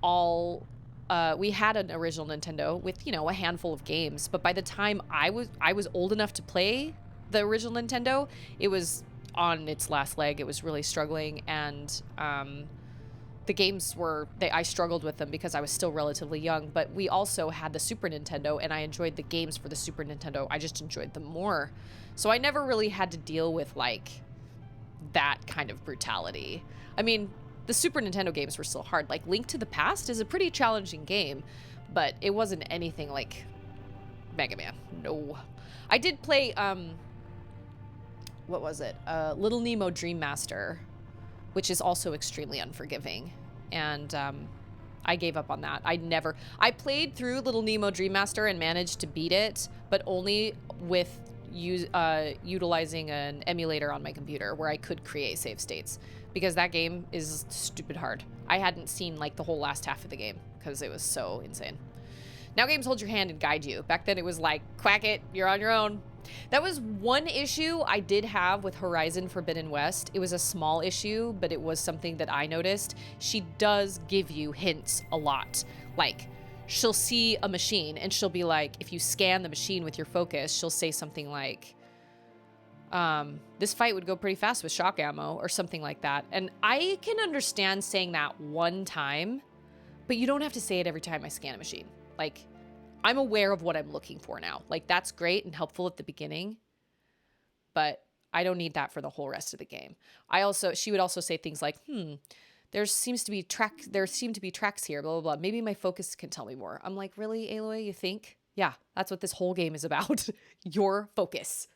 an original Nintendo with, you know, a handful of games. But by the time I was old enough to play the original Nintendo, it was on its last leg. It was really struggling. And the games I struggled with them because I was still relatively young. But we also had the Super Nintendo, and I enjoyed the games for the Super Nintendo. I just enjoyed them more. So I never really had to deal with, like, that kind of brutality. I mean, the Super Nintendo games were still hard. Like, Link to the Past is a pretty challenging game, but it wasn't anything like Mega Man. No. I did play, what was it? Little Nemo Dream Master, which is also extremely unforgiving. And I gave up on that. I played through Little Nemo Dream Master and managed to beat it, but only with utilizing an emulator on my computer where I could create save states, because that game is stupid hard. I hadn't seen like the whole last half of the game because it was so insane. Now games hold your hand and guide you. Back then it was like, quack it, you're on your own. That was one issue I did have with Horizon Forbidden West. It was a small issue, but it was something that I noticed. She does give you hints a lot. Like, she'll see a machine and she'll be like, if you scan the machine with your focus, she'll say something like, this fight would go pretty fast with shock ammo or something like that. And I can understand saying that one time, but you don't have to say it every time I scan a machine. Like, I'm aware of what I'm looking for now. Like, that's great and helpful at the beginning, but I don't need that for the whole rest of the game. She would also say things like, there seem to be tracks here, blah, blah, blah. Maybe my focus can tell me more. I'm like, really, Aloy, you think? Yeah, that's what this whole game is about. Your focus.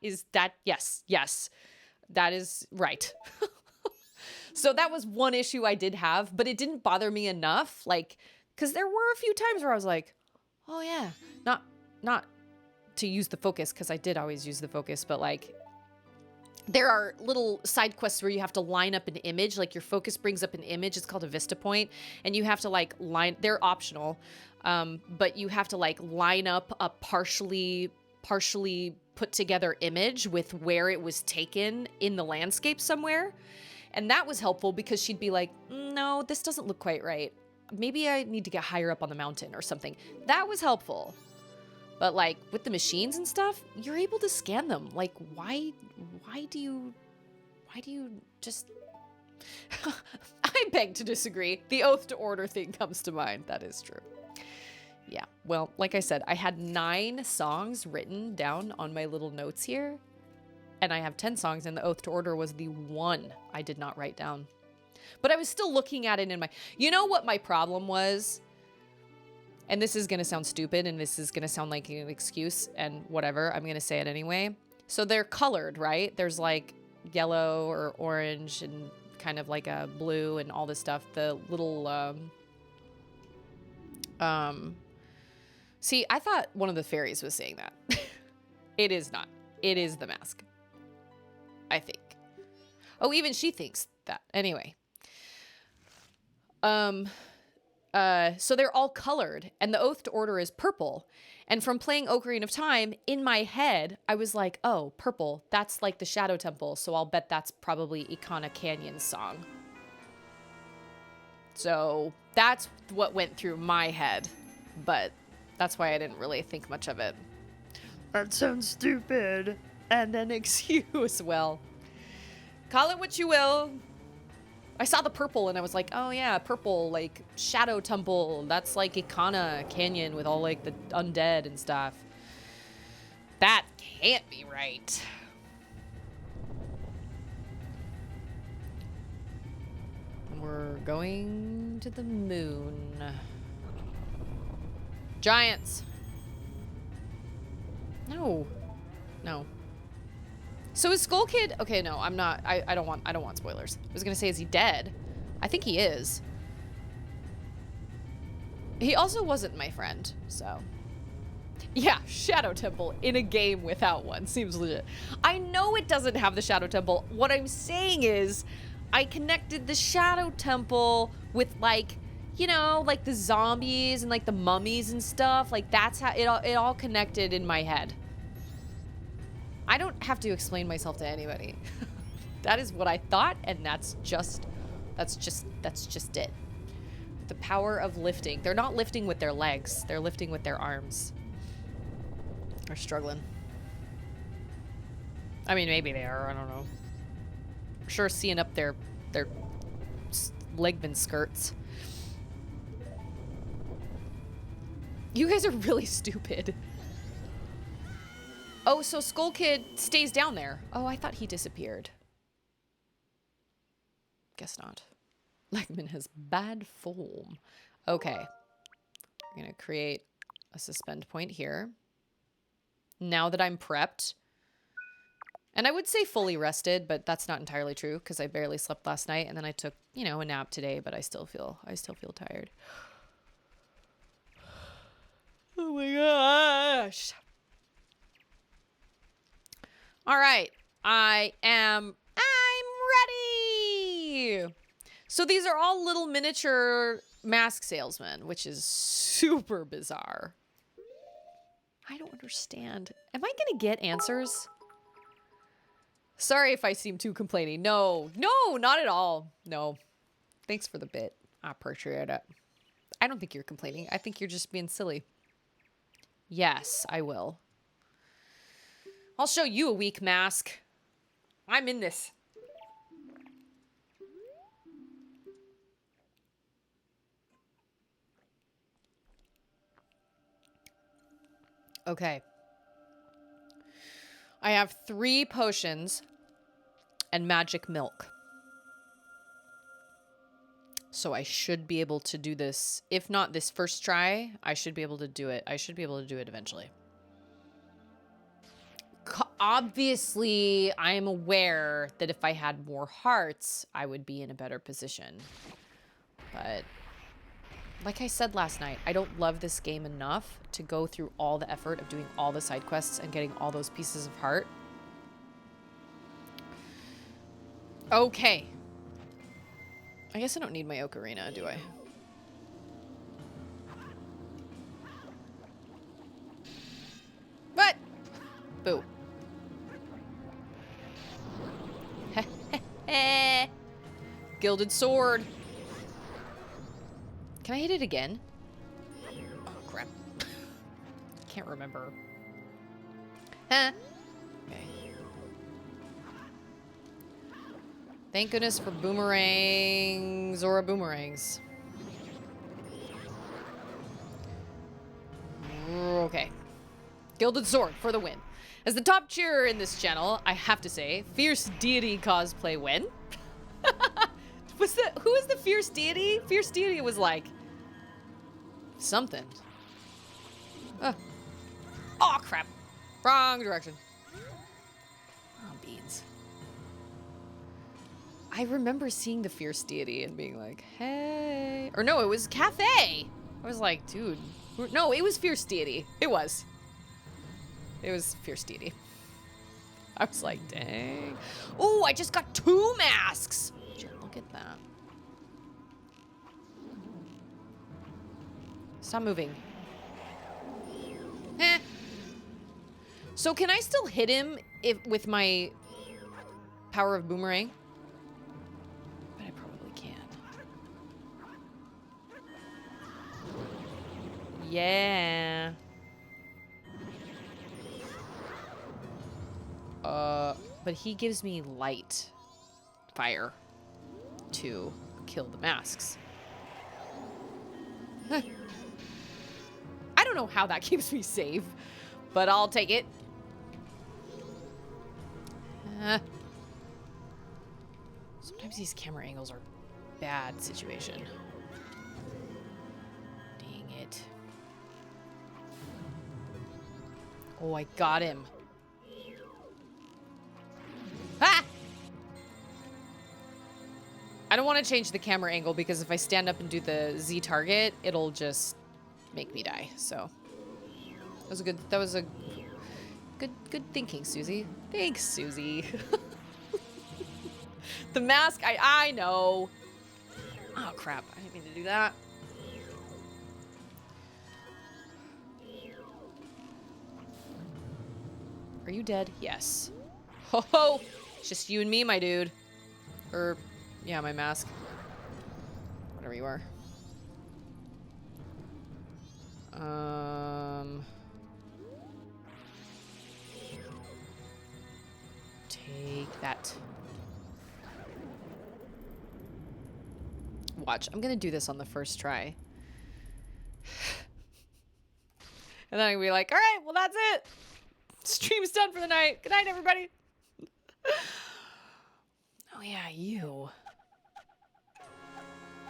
Yes, that is right. So that was one issue I did have, but it didn't bother me enough, like, Because there were a few times where I was like, oh yeah, not to use the focus, because I did always use the focus, but like there are little side quests where you have to line up an image, like your focus brings up an image. It's called a vista point, and you have to like they're optional, but you have to like line up a partially put together image with where it was taken in the landscape somewhere. And that was helpful because she'd be like, no, this doesn't look quite right. Maybe I need to get higher up on the mountain or something. That was helpful. But like with the machines and stuff, you're able to scan them. Like why do you just I beg to disagree. The oath to order thing comes to mind. That is true. Yeah. Well, like I said, I had 9 songs written down on my little notes here. And I have 10 songs, and the oath to order was the one I did not write down. But I was still looking at it in my... You know what my problem was? And this is going to sound stupid, and this is going to sound like an excuse, and whatever. I'm going to say it anyway. So they're colored, right? There's like yellow or orange and kind of like a blue and all this stuff. The little... See, I thought one of the fairies was saying that. It is not. It is the mask. I think. Oh, even she thinks that. Anyway. So they're all colored, and the oath to order is purple. And from playing Ocarina of Time, in my head, I was like, oh, purple, that's like the Shadow Temple, so I'll bet that's probably Ikana Canyon's song. So that's what went through my head, but that's why I didn't really think much of it. That sounds stupid. And an excuse. Well, call it what you will. I saw the purple and I was like, oh yeah, purple, like Shadow Temple. That's like Ikana Canyon with all like the undead and stuff. That can't be right. We're going to the moon. Giants. No. No. So is Skull Kid... Okay, no, I'm not... I don't want spoilers. I was gonna say, is he dead? I think he is. He also wasn't my friend, so... Yeah, Shadow Temple in a game without one. Seems legit. I know it doesn't have the Shadow Temple. What I'm saying is, I connected the Shadow Temple with, like, you know, like the zombies and, like, the mummies and stuff. Like, that's how... It all connected in my head. I don't have to explain myself to anybody. That is what I thought, and that's just it. The power of lifting. They're not lifting with their legs. They're lifting with their arms. They're struggling. I mean, maybe they are. I don't know. I'm sure seeing up their Legman skirts. You guys are really stupid. Oh, so Skull Kid stays down there. Oh, I thought he disappeared. Guess not. Legman has bad form. Okay. I'm gonna create a suspend point here. Now that I'm prepped. And I would say fully rested, but that's not entirely true because I barely slept last night and then I took, you know, a nap today, but I still feel tired. Oh my gosh. All right, I'm ready. So these are all little miniature mask salesmen, which is super bizarre. I don't understand. Am I gonna get answers? Sorry if I seem too complaining. No, not at all. No, thanks for the bit. I appreciate it. I don't think you're complaining. I think you're just being silly. Yes, I will. I'll show you a weak mask. I'm in this. Okay. I have 3 potions and magic milk. So I should be able to do this. If not this first try, I should be able to do it. I should be able to do it eventually. Obviously, I am aware that if I had more hearts, I would be in a better position. But Like I said last night, I don't love this game enough to go through all the effort of doing all the side quests and getting all those pieces of heart. Okay. I guess I don't need my ocarina, do I? What? Boo. Gilded sword. Can I hit it again? Oh, crap. Can't remember. Huh? Okay. Thank goodness for boomerangs or boomerangs. Okay. Gilded sword for the win. As the top cheerer in this channel, I have to say, Fierce Deity cosplay win. Who was the Fierce Deity? Fierce Deity was like something. Oh crap. Wrong direction. Oh, beans. I remember seeing the Fierce Deity and being like, hey. Or no, it was Cafe. I was like, dude. No, it was Fierce Deity. It was. It was Fierce Deity. I was like, dang. Oh, I just got 2 masks. Look at that. Stop moving. Eh. So can I still hit him with my power of boomerang? But I probably can. Yeah. But he gives me light fire to kill the masks. I don't know how that keeps me safe, but I'll take it. Sometimes these camera angles are bad situation. Dang it. Oh, I got him. Ah! I don't want to change the camera angle because if I stand up and do the Z target, it'll just make me die. So that was a good thinking, Susie. Thanks, Susie. The mask, I know. Oh crap, I didn't mean to do that. Are you dead? Yes. Ho ho! It's just you and me, my dude. Or, yeah, my mask. Whatever you are. Take that. Watch, I'm gonna do this on the first try. And then I'm gonna be like, all right, well, that's it. Stream's done for the night. Good night, everybody. Oh, yeah, you.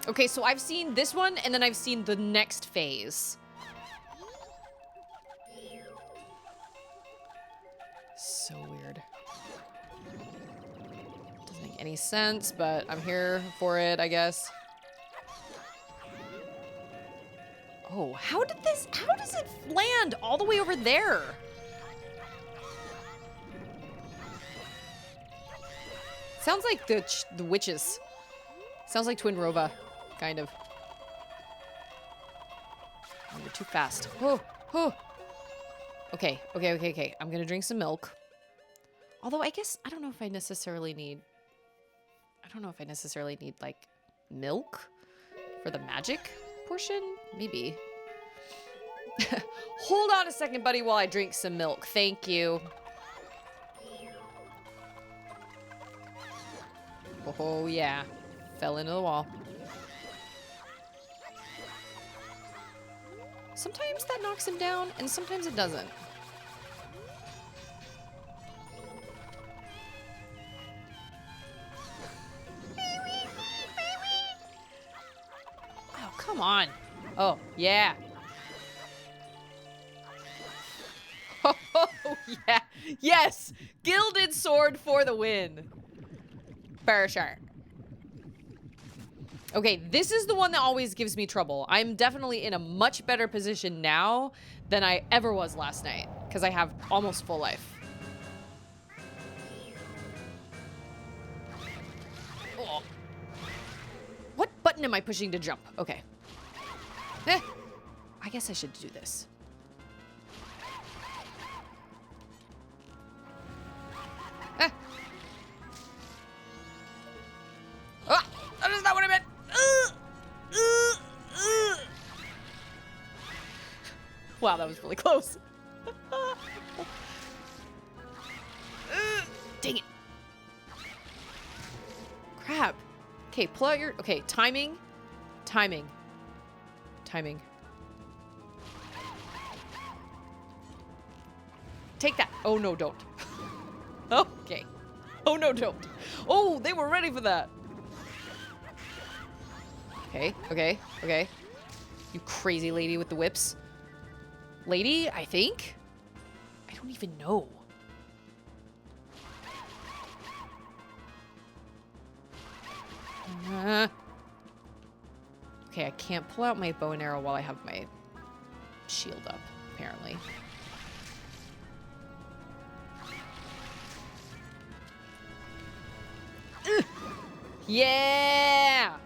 Okay, so I've seen this one, and then I've seen the next phase. So weird. Doesn't make any sense, but I'm here for it, I guess. Oh, how does it land all the way over there? Sounds like the witches. Sounds like Twin Rova, kind of. Oh, you're too fast. Oh, oh. Okay. I'm gonna drink some milk. Although I guess I don't know if I necessarily need like milk for the magic portion. Maybe. Hold on a second, buddy, while I drink some milk. Thank you. Oh, yeah. Fell into the wall. Sometimes that knocks him down, and sometimes it doesn't. Oh, come on. Oh, yeah. Oh, yeah. Yes! Gilded sword for the win. For sure. Okay, this is the one that always gives me trouble. I'm definitely in a much better position now than I ever was last night, because I have almost full life. Oh. What button am I pushing to jump? Okay. I guess I should do this. Ah, that is not what I meant. Wow, that was really close. Dang it. Crap. Okay, pull out your... Okay, timing. Timing. Timing. Take that. Oh, no, don't. Okay. Oh, no, don't. Oh, they were ready for that. Okay, okay, okay. You crazy lady with the whips. Lady, I think? I don't even know. Okay, I can't pull out my bow and arrow while I have my shield up, apparently. Yeah!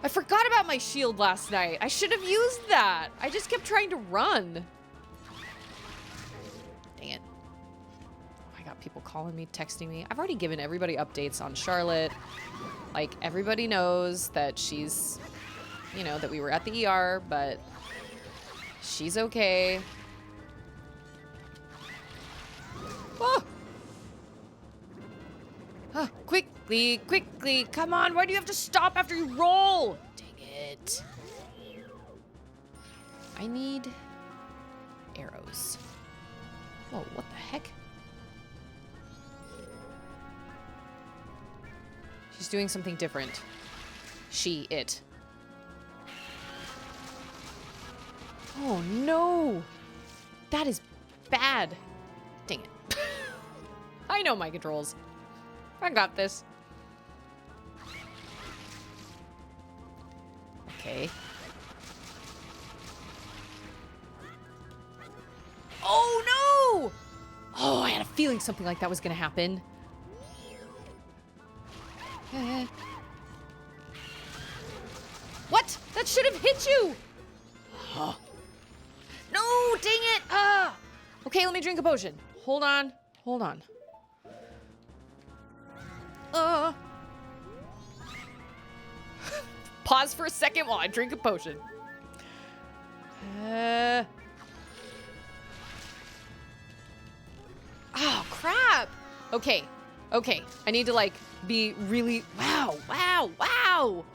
I forgot about my shield last night. I should have used that. I just kept trying to run. Dang it. I got people calling me, texting me. I've already given everybody updates on Charlotte. Like, everybody knows that she's, you know, that we were at the ER, but she's okay. Oh! Oh, quickly, quickly. Come on, why do you have to stop after you roll? Dang it. I need arrows. Whoa, what the heck? She's doing something different. It. Oh, no. That is bad. Dang it. I know my controls. I got this. Okay. Oh, no! Oh, I had a feeling something like that was going to happen. What? That should have hit you! Oh. No, dang it! Okay, let me drink a potion. Hold on. Hold on. Pause for a second while I drink a potion. Oh, crap. Okay. Okay. I need to, like, be really... Wow. Wow. Wow.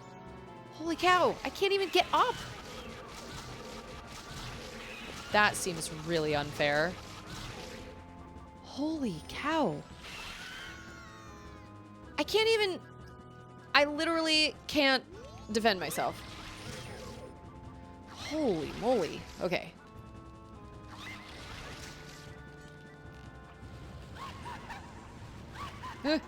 Holy cow. I can't even get up. That seems really unfair. Holy cow. I can't even... I literally can't defend myself. Holy moly. Okay. I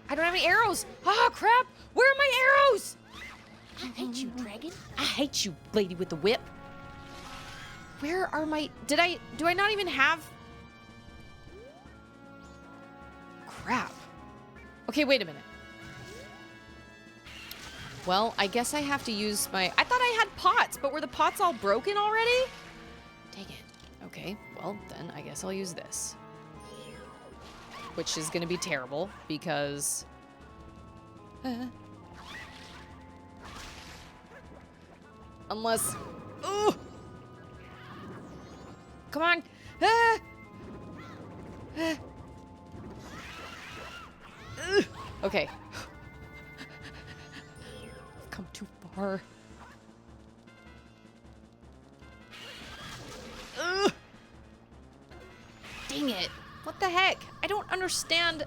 don't have any arrows. Ah, crap. Where are my arrows? I hate you, dragon. I hate you, lady with the whip. Where are my... do I not even have... Crap. Okay, wait a minute. Well, I guess I have to use my... I thought I had pots, but were the pots all broken already? Dang it. Okay, well, then I guess I'll use this. Which is going to be terrible, because... Unless... Ooh! Come on! Okay. I've come too far. Dang it. What the heck? I don't understand.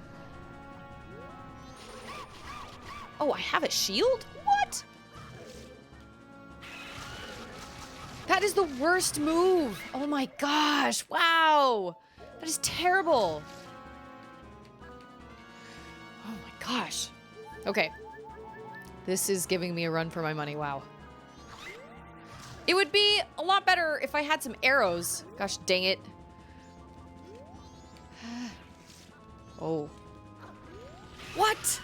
Oh, I have a shield? What? That is the worst move. Oh my gosh. Wow. That is terrible. Oh my gosh. Okay. This is giving me a run for my money. Wow. It would be a lot better if I had some arrows. Gosh dang it. Oh. What?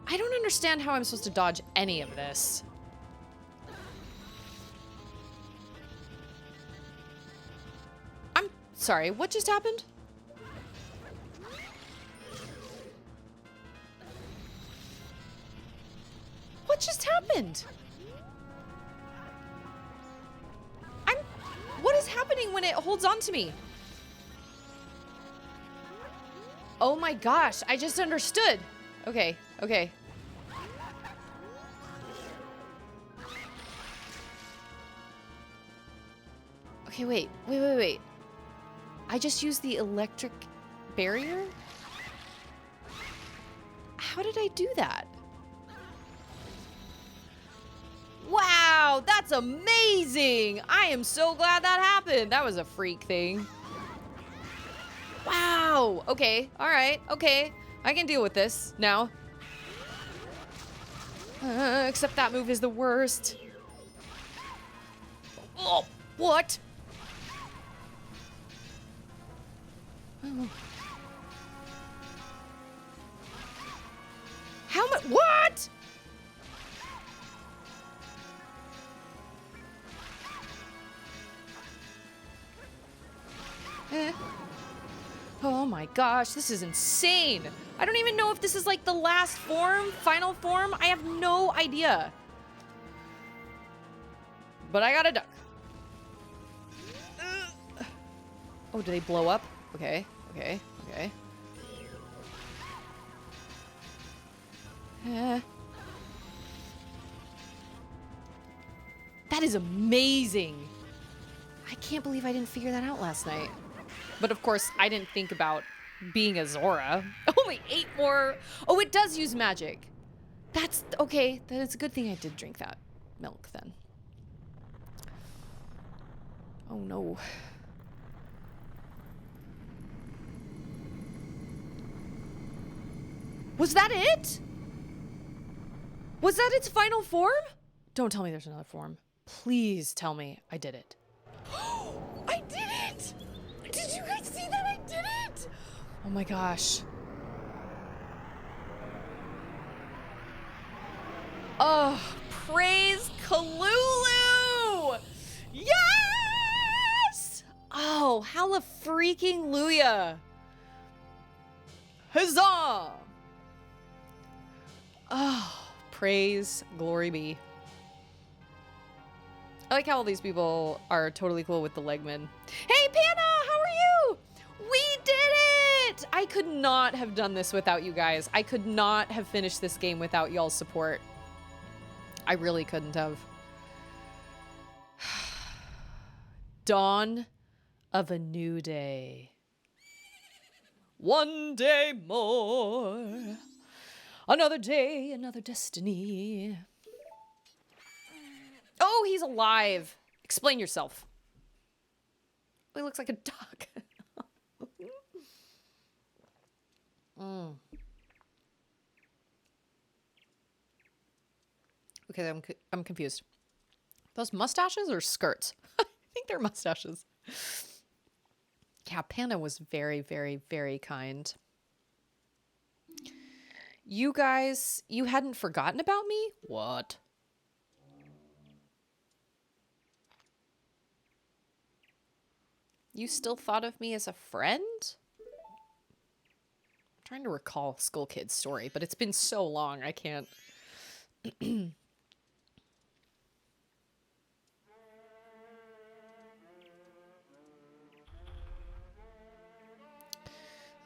I don't understand how I'm supposed to dodge any of this. I'm sorry, what just happened? What just happened? What is happening when it holds on to me? Oh my gosh, I just understood. Okay, okay. Okay, wait. I just used the electric barrier? How did I do that? Wow, that's amazing! I am so glad that happened. That was a freak thing. Wow. Okay, all right, okay. I can deal with this now. Except that move is the worst. Oh, what? How much? What? Oh my gosh, this is insane. I don't even know if this is like the last form, final form. I have no idea. But I got a duck. Oh, do they blow up? Okay. That is amazing. I can't believe I didn't figure that out last night. But of course, I didn't think about being a Zora. Only 8 more. Oh, it does use magic. That's okay. Then it's a good thing I did drink that milk then. Oh no. Was that it? Was that its final form? Don't tell me there's another form. Please tell me I did it. I did it! Did you guys see that? I did it! Oh my gosh. Oh, praise Kalulu! Yes! Oh, halla freaking Luya. Huzzah! Oh, praise, glory be. I like how all these people are totally cool with the Legman. Hey, Panna, how are you? We did it! I could not have done this without you guys. I could not have finished this game without y'all's support. I really couldn't have. Dawn of a new day. One day more. Another day, another destiny. Oh, he's alive. Explain yourself. Oh, he looks like a duck. Okay, I'm confused. Those mustaches or skirts? I think they're mustaches. Yeah, Panda was very, very, very kind. You guys, you hadn't forgotten about me? What? You still thought of me as a friend? I'm trying to recall Skull Kid's story, but it's been so long, I can't. This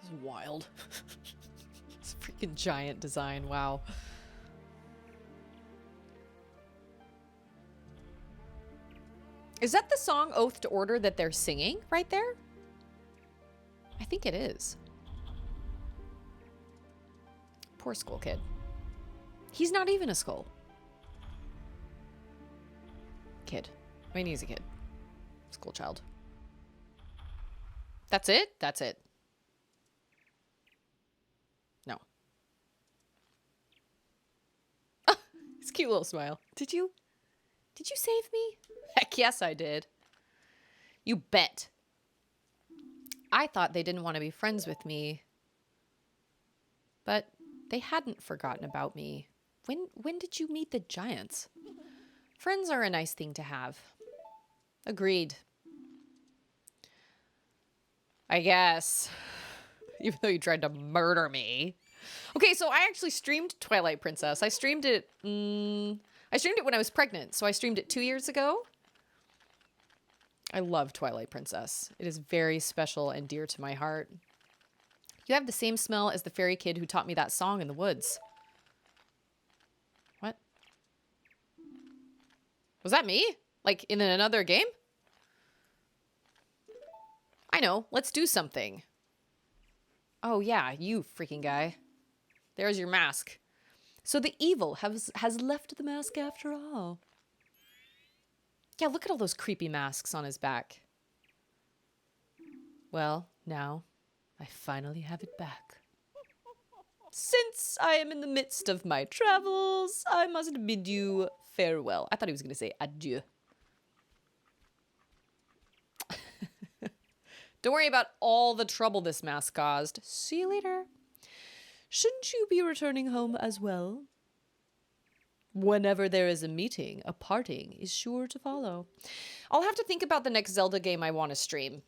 is wild. It's a freaking giant design, wow. Is that the song Oath to Order that they're singing right there? I think it is. Poor Skull Kid. He's not even a skull. Kid. I mean, he's a kid. School child. That's it? That's it. No. His cute little smile. Did you save me? Heck yes, I did. You bet. I thought they didn't want to be friends with me. But they hadn't forgotten about me. When did you meet the giants? Friends are a nice thing to have. Agreed. I guess. Even though you tried to murder me. Okay, so I actually streamed Twilight Princess. I streamed it when I was pregnant. So I streamed it 2 years ago. I love Twilight Princess. It is very special and dear to my heart. You have the same smell as the fairy kid who taught me that song in the woods. What? Was that me? Like in another game? I know. Let's do something. Oh yeah, you freaking guy. There's your mask. So the evil has left the mask after all. Yeah, look at all those creepy masks on his back. Well, now I finally have it back. Since I am in the midst of my travels, I must bid you farewell. I thought he was going to say adieu. Don't worry about all the trouble this mask caused. See you later. Shouldn't you be returning home as well? Whenever there is a meeting, a parting is sure to follow. I'll have to think about the next Zelda game I want to stream.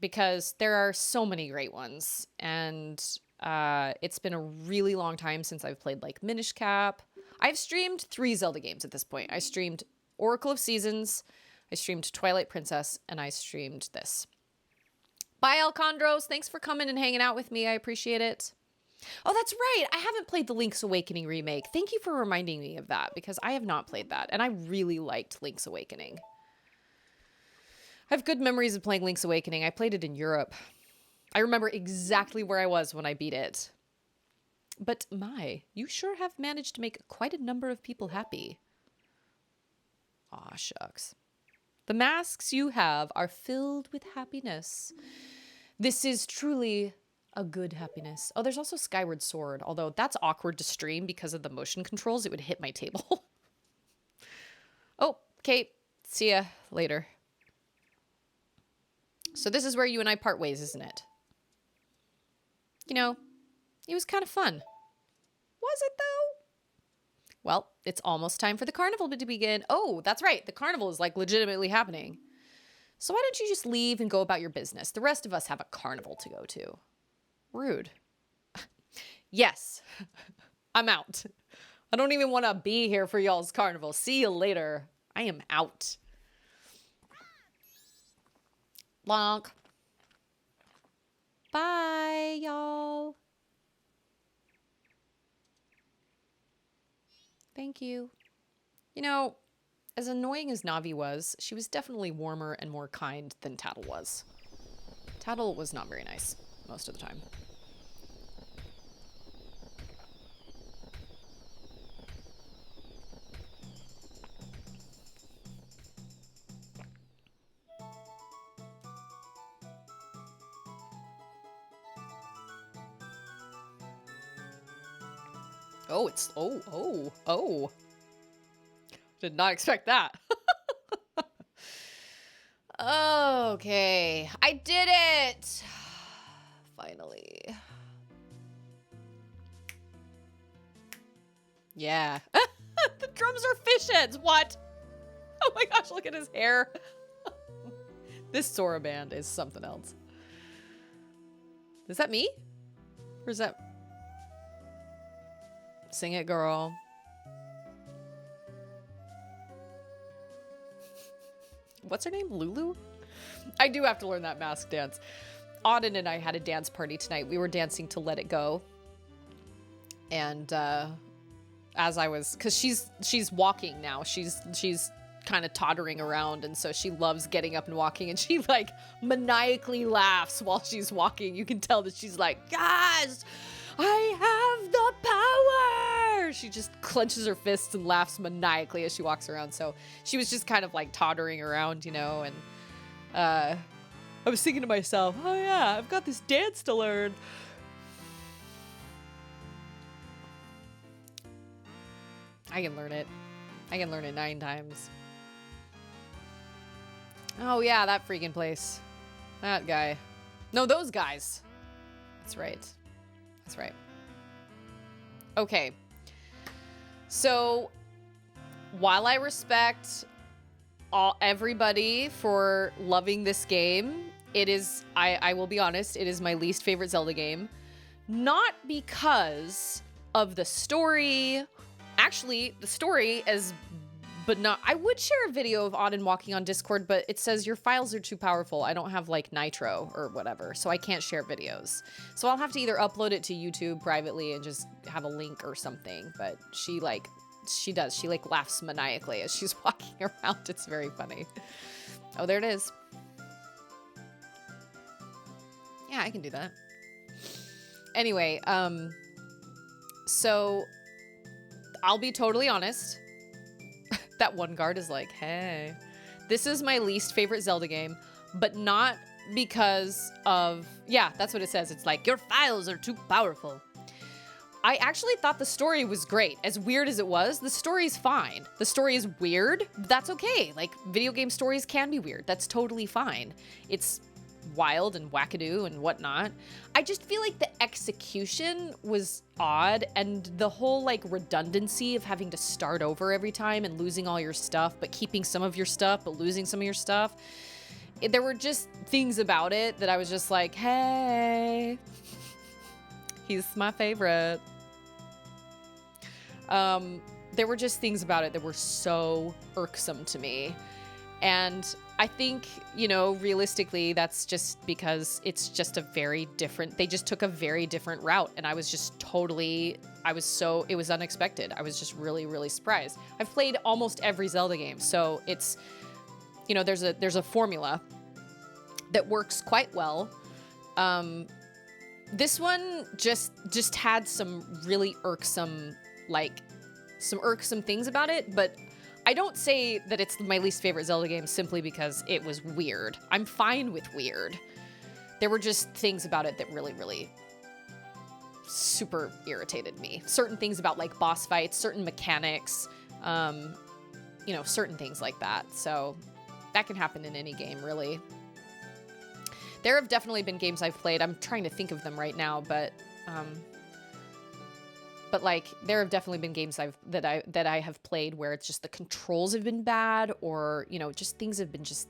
Because there are so many great ones. And it's been a really long time since I've played like Minish Cap. I've streamed 3 Zelda games at this point. I streamed Oracle of Seasons, I streamed Twilight Princess, and I streamed this. Bye, Alcondros. Thanks for coming and hanging out with me. I appreciate it. Oh, that's right. I haven't played the Link's Awakening remake. Thank you for reminding me of that, because I have not played that, and I really liked Link's Awakening. I have good memories of playing Link's Awakening. I played it in Europe. I remember exactly where I was when I beat it. But my, you sure have managed to make quite a number of people happy. Aw, shucks. The masks you have are filled with happiness. This is truly a good happiness. Oh, there's also Skyward Sword, although that's awkward to stream because of the motion controls. It would hit my table. Oh, Kate. See ya later. So this is where you and I part ways, isn't it? You know, it was kind of fun. Was it, though? Well, it's almost time for the carnival to begin. Oh, that's right. The carnival is, like, legitimately happening. So why don't you just leave and go about your business? The rest of us have a carnival to go to. Rude. Yes. I'm out. I don't even want to be here for y'all's carnival. See you later. I am out. Lonk. Bye, y'all. Thank you. You know, as annoying as Navi was, she was definitely warmer and more kind than Tattle was. Tattle was not very nice most of the time. Oh, it's... Oh. Did not expect that. Okay. I did it! Finally. Yeah. The drums are fish heads! What? Oh my gosh, look at his hair. This Sora band is something else. Is that me? Or is that... Sing it, girl. What's her name? Lulu? I do have to learn that mask dance. Auden and I had a dance party tonight. We were dancing to Let It Go. And as I was... Because she's walking now. She's kind of tottering around, and so she loves getting up and walking, and she like maniacally laughs while she's walking. You can tell that she's like, yes, I have the power. She just clenches her fists and laughs maniacally as she walks around. So she was just kind of like tottering around, you know, and I was thinking to myself, oh yeah, I've got this dance to learn. I can learn it. I can learn it 9 times. Oh yeah, that freaking place. That guy. No, those guys. That's right. That's right. Okay. So, while I respect everybody for loving this game, it is, I will be honest, it is my least favorite Zelda game. Not because of the story. Actually, the story but not, I would share a video of Auden walking on Discord, but it says your files are too powerful. I don't have like Nitro or whatever, so I can't share videos. So I'll have to either upload it to YouTube privately and just have a link or something. But she like laughs maniacally as she's walking around. It's very funny. Oh, there it is. Yeah, I can do that. Anyway, so I'll be totally honest. That one guard is like, hey, this is my least favorite Zelda game, but not because of, yeah, that's what it says. It's like, your files are too powerful. I actually thought the story was great. As weird as it was, the story's fine. The story is weird. That's okay. Like, video game stories can be weird. That's totally fine. It's wild and wackadoo and whatnot. I just feel like the execution was odd, and the whole like redundancy of having to start over every time and losing all your stuff, but keeping some of your stuff, but losing some of your stuff. There were just things about it that I was just like, hey, he's my favorite. There were just things about it that were so irksome to me. And I think, you know, realistically, that's just because it's just a very different, they just took a very different route. And I was just totally, it was unexpected. I was just really, really surprised. I've played almost every Zelda game. So it's, you know, there's a formula that works quite well. This one just had some really irksome, like some irksome things about it, but I don't say that it's my least favorite Zelda game simply because it was weird. I'm fine with weird. There were just things about it that really, really super irritated me. Certain things about like boss fights, certain mechanics, you know, certain things like that. So that can happen in any game, really. There have definitely been games I've played. I'm trying to think of them right now, but like there have definitely been games that I have played where it's just the controls have been bad, or you know, just things have been just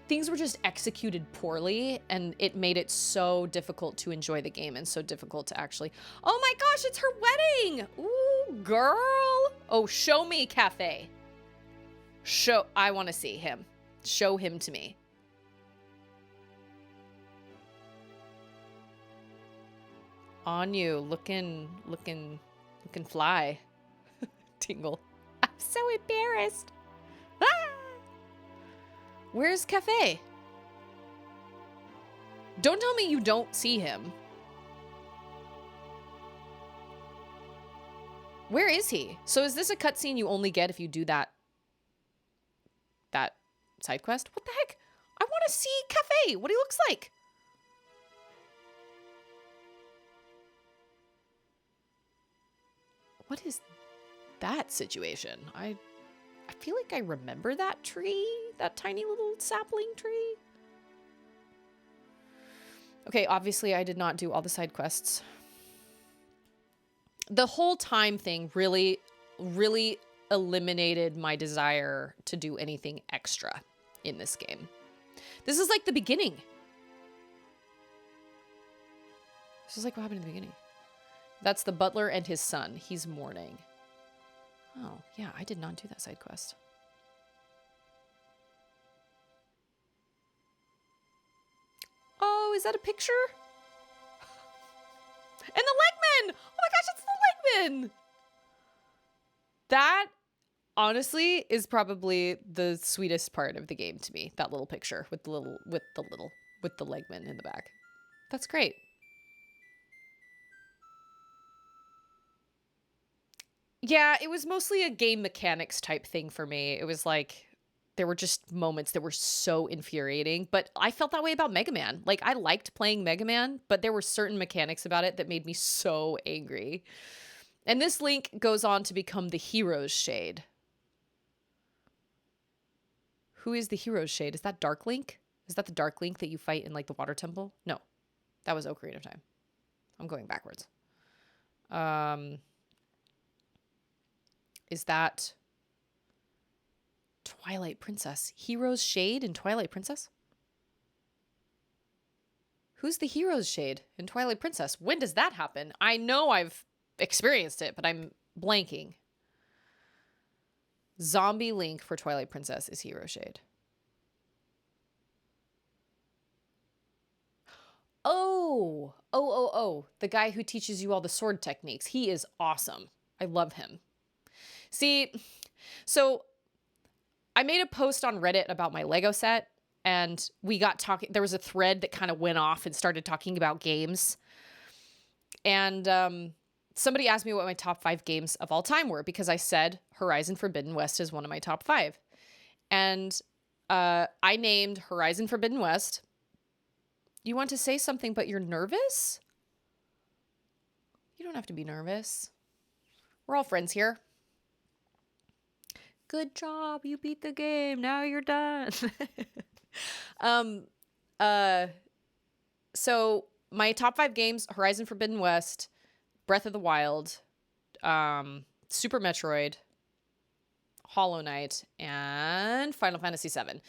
things were just executed poorly, and it made it so difficult to enjoy the game and so difficult to actually. Oh my gosh, it's her wedding! Ooh, girl! Oh, show me Cafe. I want to see him. Show him to me. On you, looking fly. Tingle. I'm so embarrassed. Ah! Where's Cafe? Don't tell me you don't see him. Where is he? So is this a cutscene you only get if you do that side quest? What the heck? I want to see Cafe, what he looks like. What is that situation? I feel like I remember that tree, that tiny little sapling tree. Okay, obviously I did not do all the side quests. The whole time thing really, really eliminated my desire to do anything extra in this game. This is like the beginning. This is like what happened in the beginning. That's the butler and his son. He's mourning. Oh, yeah, I did not do that side quest. Oh, is that a picture? And the Legman! Oh my gosh, it's the Legman! That, honestly, is probably the sweetest part of the game to me. That little picture with the Legman in the back. That's great. Yeah, it was mostly a game mechanics type thing for me. It was like, there were just moments that were so infuriating. But I felt that way about Mega Man. Like, I liked playing Mega Man, but there were certain mechanics about it that made me so angry. And this Link goes on to become the Hero's Shade. Who is the Hero's Shade? Is that Dark Link? Is that the Dark Link that you fight in, like, the Water Temple? No. That was Ocarina of Time. I'm going backwards. Is that Twilight Princess? Hero's Shade in Twilight Princess? Who's the Hero's Shade in Twilight Princess? When does that happen? I know I've experienced it, but I'm blanking. Zombie Link for Twilight Princess is Hero Shade. Oh. The guy who teaches you all the sword techniques. He is awesome. I love him. See, so I made a post on Reddit about my Lego set, and we got talking. There was a thread that kind of went off and started talking about games. And somebody asked me what my top 5 games of all time were, because I said Horizon Forbidden West is one of my top 5. And I named Horizon Forbidden West. You want to say something, but you're nervous? You don't have to be nervous. We're all friends here. Good job. You beat the game. Now you're done. So my top 5 games: Horizon Forbidden West, Breath of the Wild, Super Metroid, Hollow Knight, and Final Fantasy VII.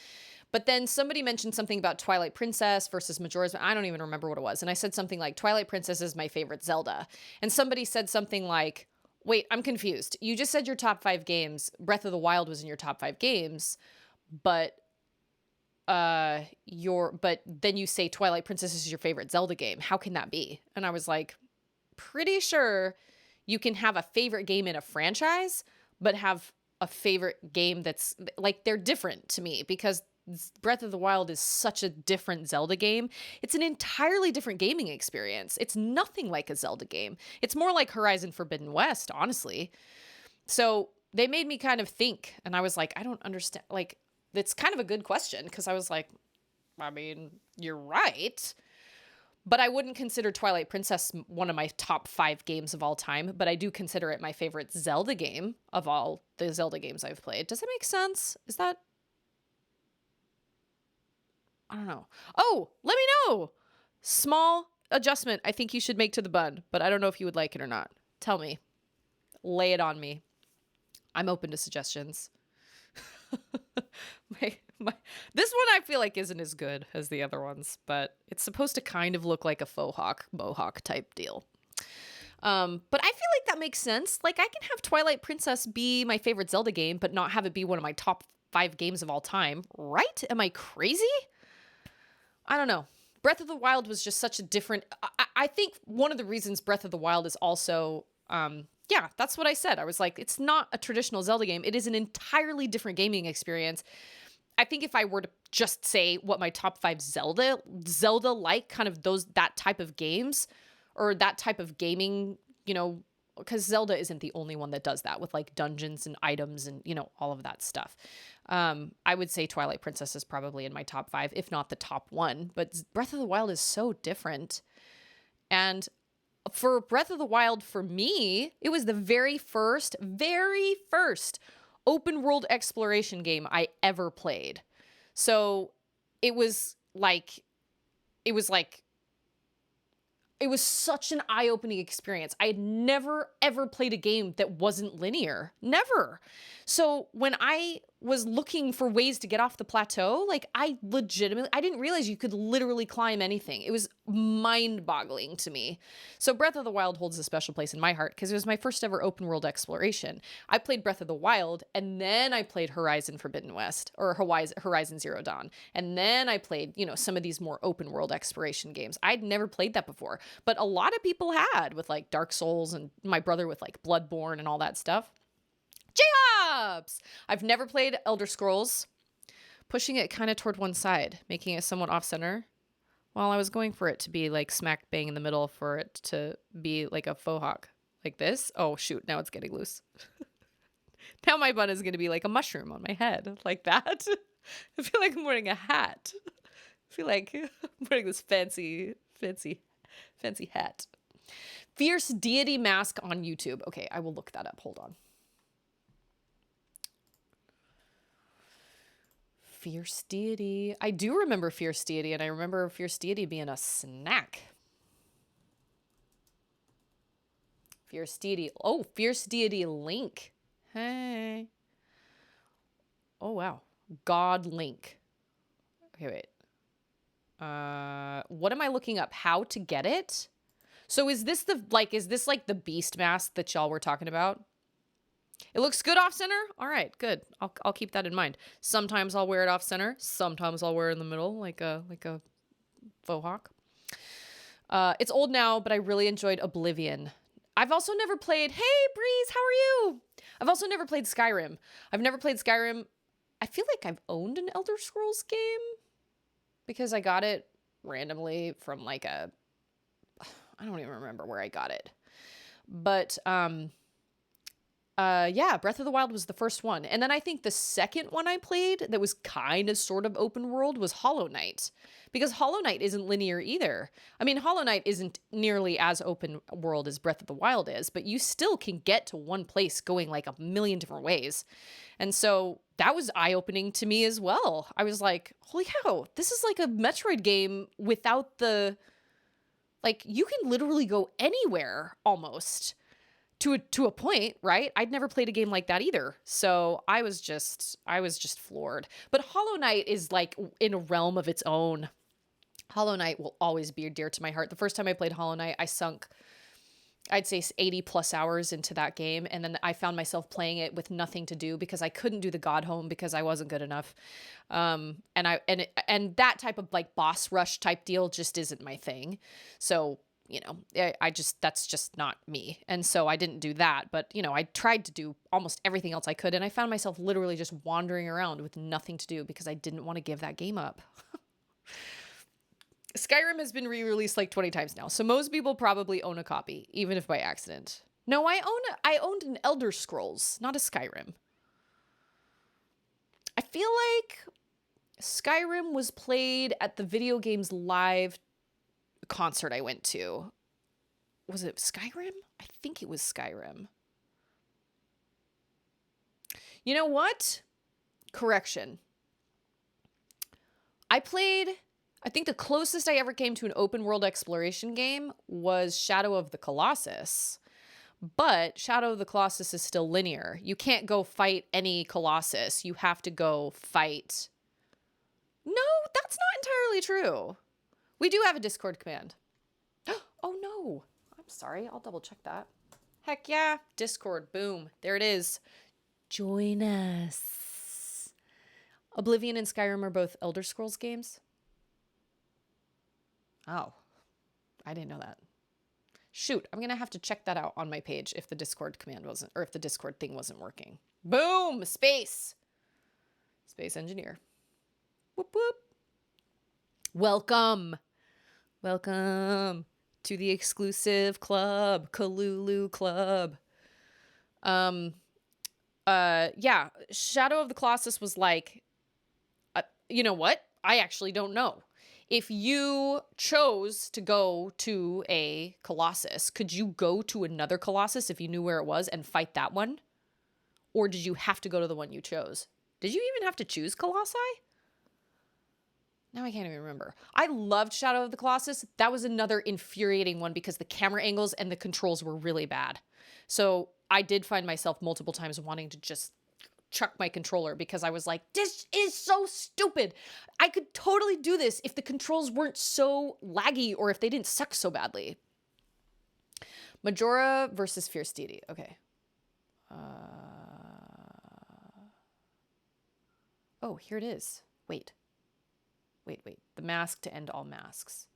But then somebody mentioned something about Twilight Princess versus Majora's. I don't even remember what it was. And I said something like, Twilight Princess is my favorite Zelda. And somebody said something like, wait, I'm confused. You just said your top 5 games. Breath of the Wild was in your top 5 games, but then you say Twilight Princess is your favorite Zelda game. How can that be? And I was like, pretty sure you can have a favorite game in a franchise, but have a favorite game that's like, they're different to me, because Breath of the Wild is such a different Zelda game. It's an entirely different gaming experience. It's nothing like a Zelda game. It's more like Horizon Forbidden West, honestly. So they made me kind of think, and I was like, I don't understand. Like, it's kind of a good question, because I was like, I mean, you're right. But I wouldn't consider Twilight Princess one of my top 5 games of all time, but I do consider it my favorite Zelda game of all the Zelda games I've played. Does that make sense? Is that... I don't know. Oh, let me know. Small adjustment I think you should make to the bun, but I don't know if you would like it or not. Tell me. Lay it on me. I'm open to suggestions. This one I feel like isn't as good as the other ones, but it's supposed to kind of look like a faux hawk, mohawk type deal. But I feel like that makes sense. Like, I can have Twilight Princess be my favorite Zelda game, but not have it be one of my top 5 games of all time, right? Am I crazy? I don't know. Breath of the Wild was just such a different... I think one of the reasons Breath of the Wild is also... yeah, that's what I said. I was like, it's not a traditional Zelda game. It is an entirely different gaming experience. I think if I were to just say what my top 5 Zelda-like kind of that type of games, or that type of gaming, you know, because Zelda isn't the only one that does that with like dungeons and items and, you know, all of that stuff. I would say Twilight Princess is probably in my top 5, if not the top 1. But Breath of the Wild is so different. And for Breath of the Wild, for me, it was the very first open world exploration game I ever played. So it was such an eye-opening experience. I had never, ever played a game that wasn't linear. Never. So when I was looking for ways to get off the plateau, like, I didn't realize you could literally climb anything. It was mind-boggling to me. So Breath of the Wild holds a special place in my heart because it was my first ever open world exploration. I played Breath of the Wild, and then I played Horizon Forbidden West, or Horizon Zero Dawn. And then I played, you know, some of these more open world exploration games. I'd never played that before, but a lot of people had, with like Dark Souls, and my brother with like Bloodborne and all that stuff. J-Hops! I've never played Elder Scrolls. Pushing it kind of toward one side, making it somewhat off-center. Well, I was going for it to be like smack bang in the middle, for it to be like a faux hawk. Like this. Oh, shoot. Now it's getting loose. Now my bun is going to be like a mushroom on my head, like that. I feel like I'm wearing a hat. I feel like I'm wearing this fancy hat. Fierce deity mask on YouTube. Okay, I will look that up. Hold on. Fierce deity. I do remember fierce deity, and I remember fierce deity being a snack. Fierce deity. Oh, fierce deity Link. Hey. Oh, wow. God Link. Okay, wait. What am I looking up? How to get it? So is this like the beast mask that y'all were talking about? It looks good off center? All right, good. I'll keep that in mind. Sometimes I'll wear it off center. Sometimes I'll wear it in the middle like a faux hawk. It's old now, but I really enjoyed Oblivion. I've also never played... Hey, Breeze, how are you? I've also never played Skyrim. I've never played Skyrim. I feel like I've owned an Elder Scrolls game because I got it randomly from like a... I don't even remember where I got it. But, yeah, Breath of the Wild was the first one. And then I think the second one I played that was kind of sort of open world was Hollow Knight. Because Hollow Knight isn't linear either. I mean, Hollow Knight isn't nearly as open world as Breath of the Wild is, but you still can get to one place going like a million different ways. And so that was eye-opening to me as well. I was like, holy cow, this is like a Metroid game without the... Like, you can literally go anywhere almost. To a point, right? I'd never played a game like that either. So I was just floored. But Hollow Knight is like in a realm of its own. Hollow Knight will always be dear to my heart. The first time I played Hollow Knight, I sunk, I'd say 80 plus hours into that game. And then I found myself playing it with nothing to do because I couldn't do the God Home because I wasn't good enough. And that type of like boss rush type deal just isn't my thing. So you know, that's just not me. And so I didn't do that. But, you know, I tried to do almost everything else I could. And I found myself literally just wandering around with nothing to do because I didn't want to give that game up. Skyrim has been re-released like 20 times now. So most people probably own a copy, even if by accident. No, I owned an Elder Scrolls, not a Skyrim. I feel like Skyrim was played at the Video Games Live concert I went to. Was it Skyrim? I think it was Skyrim. You know what? Correction. I think the closest I ever came to an open world exploration game was Shadow of the Colossus. But Shadow of the Colossus is still linear. You can't go fight any Colossus. You have to go fight... No, that's not entirely true. We do have a Discord command. Oh no. I'm sorry. I'll double check that. Heck yeah. Discord. Boom. There it is. Join us. Oblivion and Skyrim are both Elder Scrolls games. Oh. I didn't know that. Shoot. I'm going to have to check that out on my page if the Discord command wasn't, or if the Discord thing wasn't working. Boom. Space. Space engineer. Whoop whoop. Welcome. Welcome to the exclusive club, Kalulu Club. Yeah, Shadow of the Colossus was like, you know what? I actually don't know. If you chose to go to a Colossus, could you go to another Colossus if you knew where it was and fight that one? Or did you have to go to the one you chose? Did you even have to choose Colossi? Now I can't even remember. I loved Shadow of the Colossus. That was another infuriating one because the camera angles and the controls were really bad. So I did find myself multiple times wanting to just chuck my controller because I was like, this is so stupid. I could totally do this if the controls weren't so laggy or if they didn't suck so badly. Majora versus Fierce Deity. Okay. Oh, here it is. Wait. The mask to end all masks.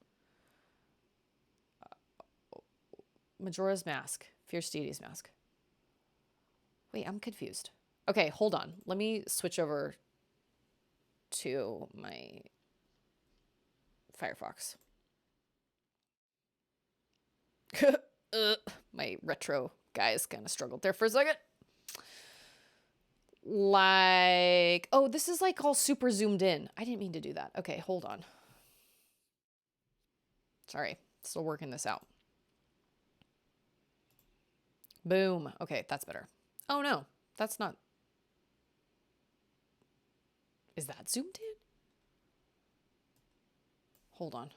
Majora's mask. Fierce Deity's mask. Wait, I'm confused. Okay, hold on. Let me switch over to my Firefox. My retro guys kind of struggled there for a second. Like, oh, this is like all super zoomed in. I didn't mean to do that. Okay, hold on. Sorry, still working this out. Boom. Okay, that's better. Oh no, that's not. Is that zoomed in? Hold on.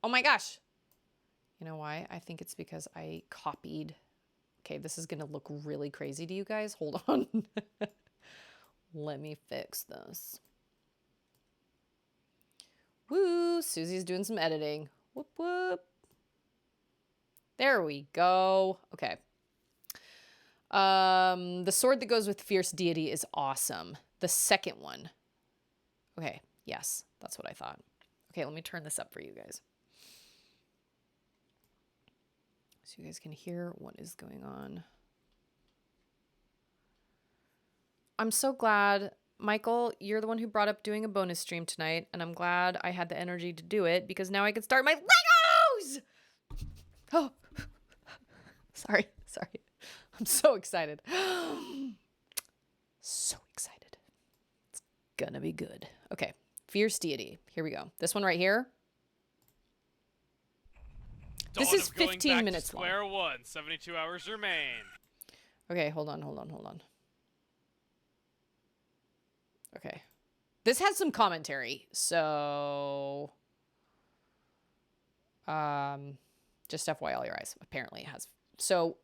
Oh my gosh. You know why? I think it's because I copied. Okay, this is gonna look really crazy to you guys. Hold on. Let me fix this. Woo, Susie's doing some editing. Whoop, whoop. There we go. Okay. The sword that goes with fierce deity is awesome. The second one. Okay, yes, that's what I thought. Okay, let me turn this up for you guys. So you guys can hear what is going on. I'm so glad, Michael, you're the one who brought up doing a bonus stream tonight, and I'm glad I had the energy to do it because now I can start my Legos! Oh, sorry. I'm so excited. So excited. It's gonna be good. Okay, fierce deity. Here we go. This one right here. This is 15 minutes square long. one. 72 hours remain. Okay, hold on. Okay. This has some commentary, so just FYI all your eyes. Apparently it has. So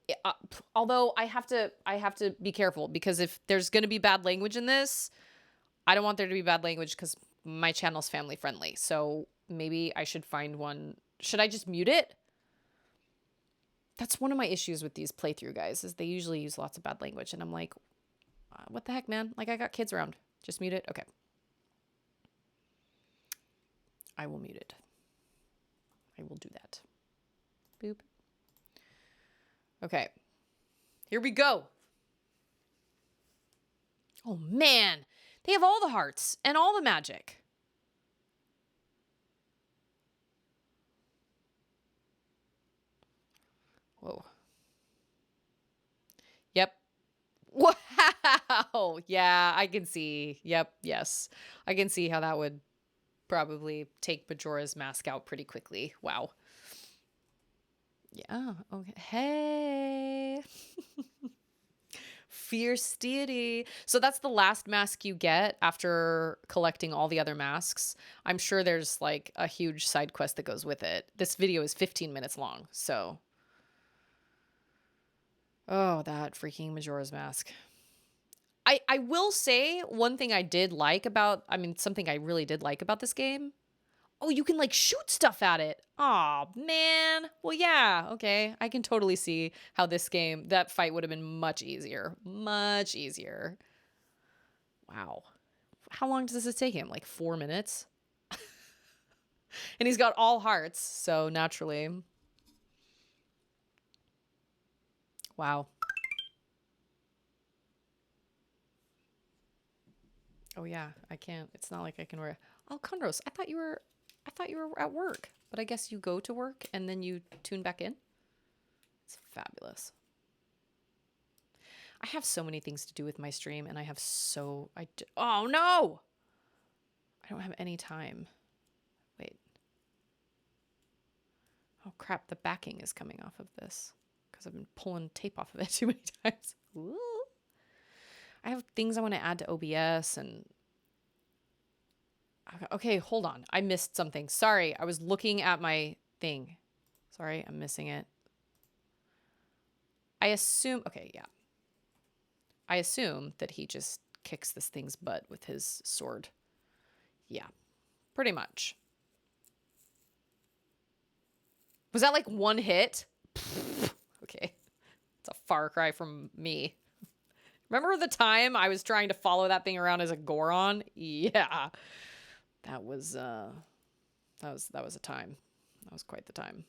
although I have to be careful because if there's going to be bad language in this, I don't want there to be bad language cuz my channel's family friendly. So maybe I should find one. Should I just mute it? That's one of my issues with these playthrough guys is they usually use lots of bad language and I'm like, what the heck, man? Like I got kids around. Just mute it. Okay. I will mute it. I will do that. Boop. Okay. Here we go. Oh man, they have all the hearts and all the magic. Whoa. Yep. Wow. Yeah, I can see. Yep. Yes. I can see how that would probably take Majora's mask out pretty quickly. Wow. Yeah. Okay. Hey. Fierce deity. So that's the last mask you get after collecting all the other masks. I'm sure there's like a huge side quest that goes with it. This video is 15 minutes long, so. Oh, that freaking Majora's mask. I will say one thing I did like about, something I really did like about this game. Oh, you can like shoot stuff at it. Aw, man. Well, yeah, okay. I can totally see how this game, that fight would have been much easier. Much easier. Wow. How long does this take him? Like 4 minutes? And he's got all hearts, so naturally. Wow. Oh yeah, I can't. It's not like I can wear. Oh, Conros, I thought you were at work, but I guess you go to work and then you tune back in. It's fabulous. I have so many things to do with my stream, and I have oh no! I don't have any time. Wait. Oh crap! The backing is coming off of this because I've been pulling tape off of it too many times. Ooh. I have things I want to add to OBS and... Okay, hold on. I missed something. Sorry, I was looking at my thing. Sorry, I'm missing it. I assume... Okay, yeah. I assume that he just kicks this thing's butt with his sword. Yeah, pretty much. Was that like one hit? Okay. It's a far cry from me. Remember the time I was trying to follow that thing around as a Goron? Yeah. That was a time. That was quite the time.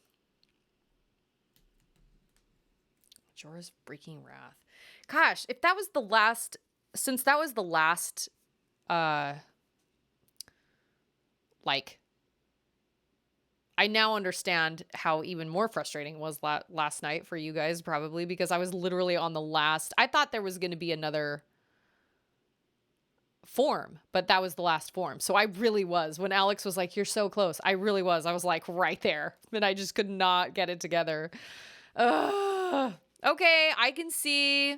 Majora's freaking wrath. Gosh, if that was the last, since that was the last like I now understand how even more frustrating it was last night for you guys, probably, because I was literally on the last. I thought there was going to be another form, but that was the last form. So I really was. When Alex was like, "You're so close," I really was. I was like right there, and I just could not get it together. Okay, I can see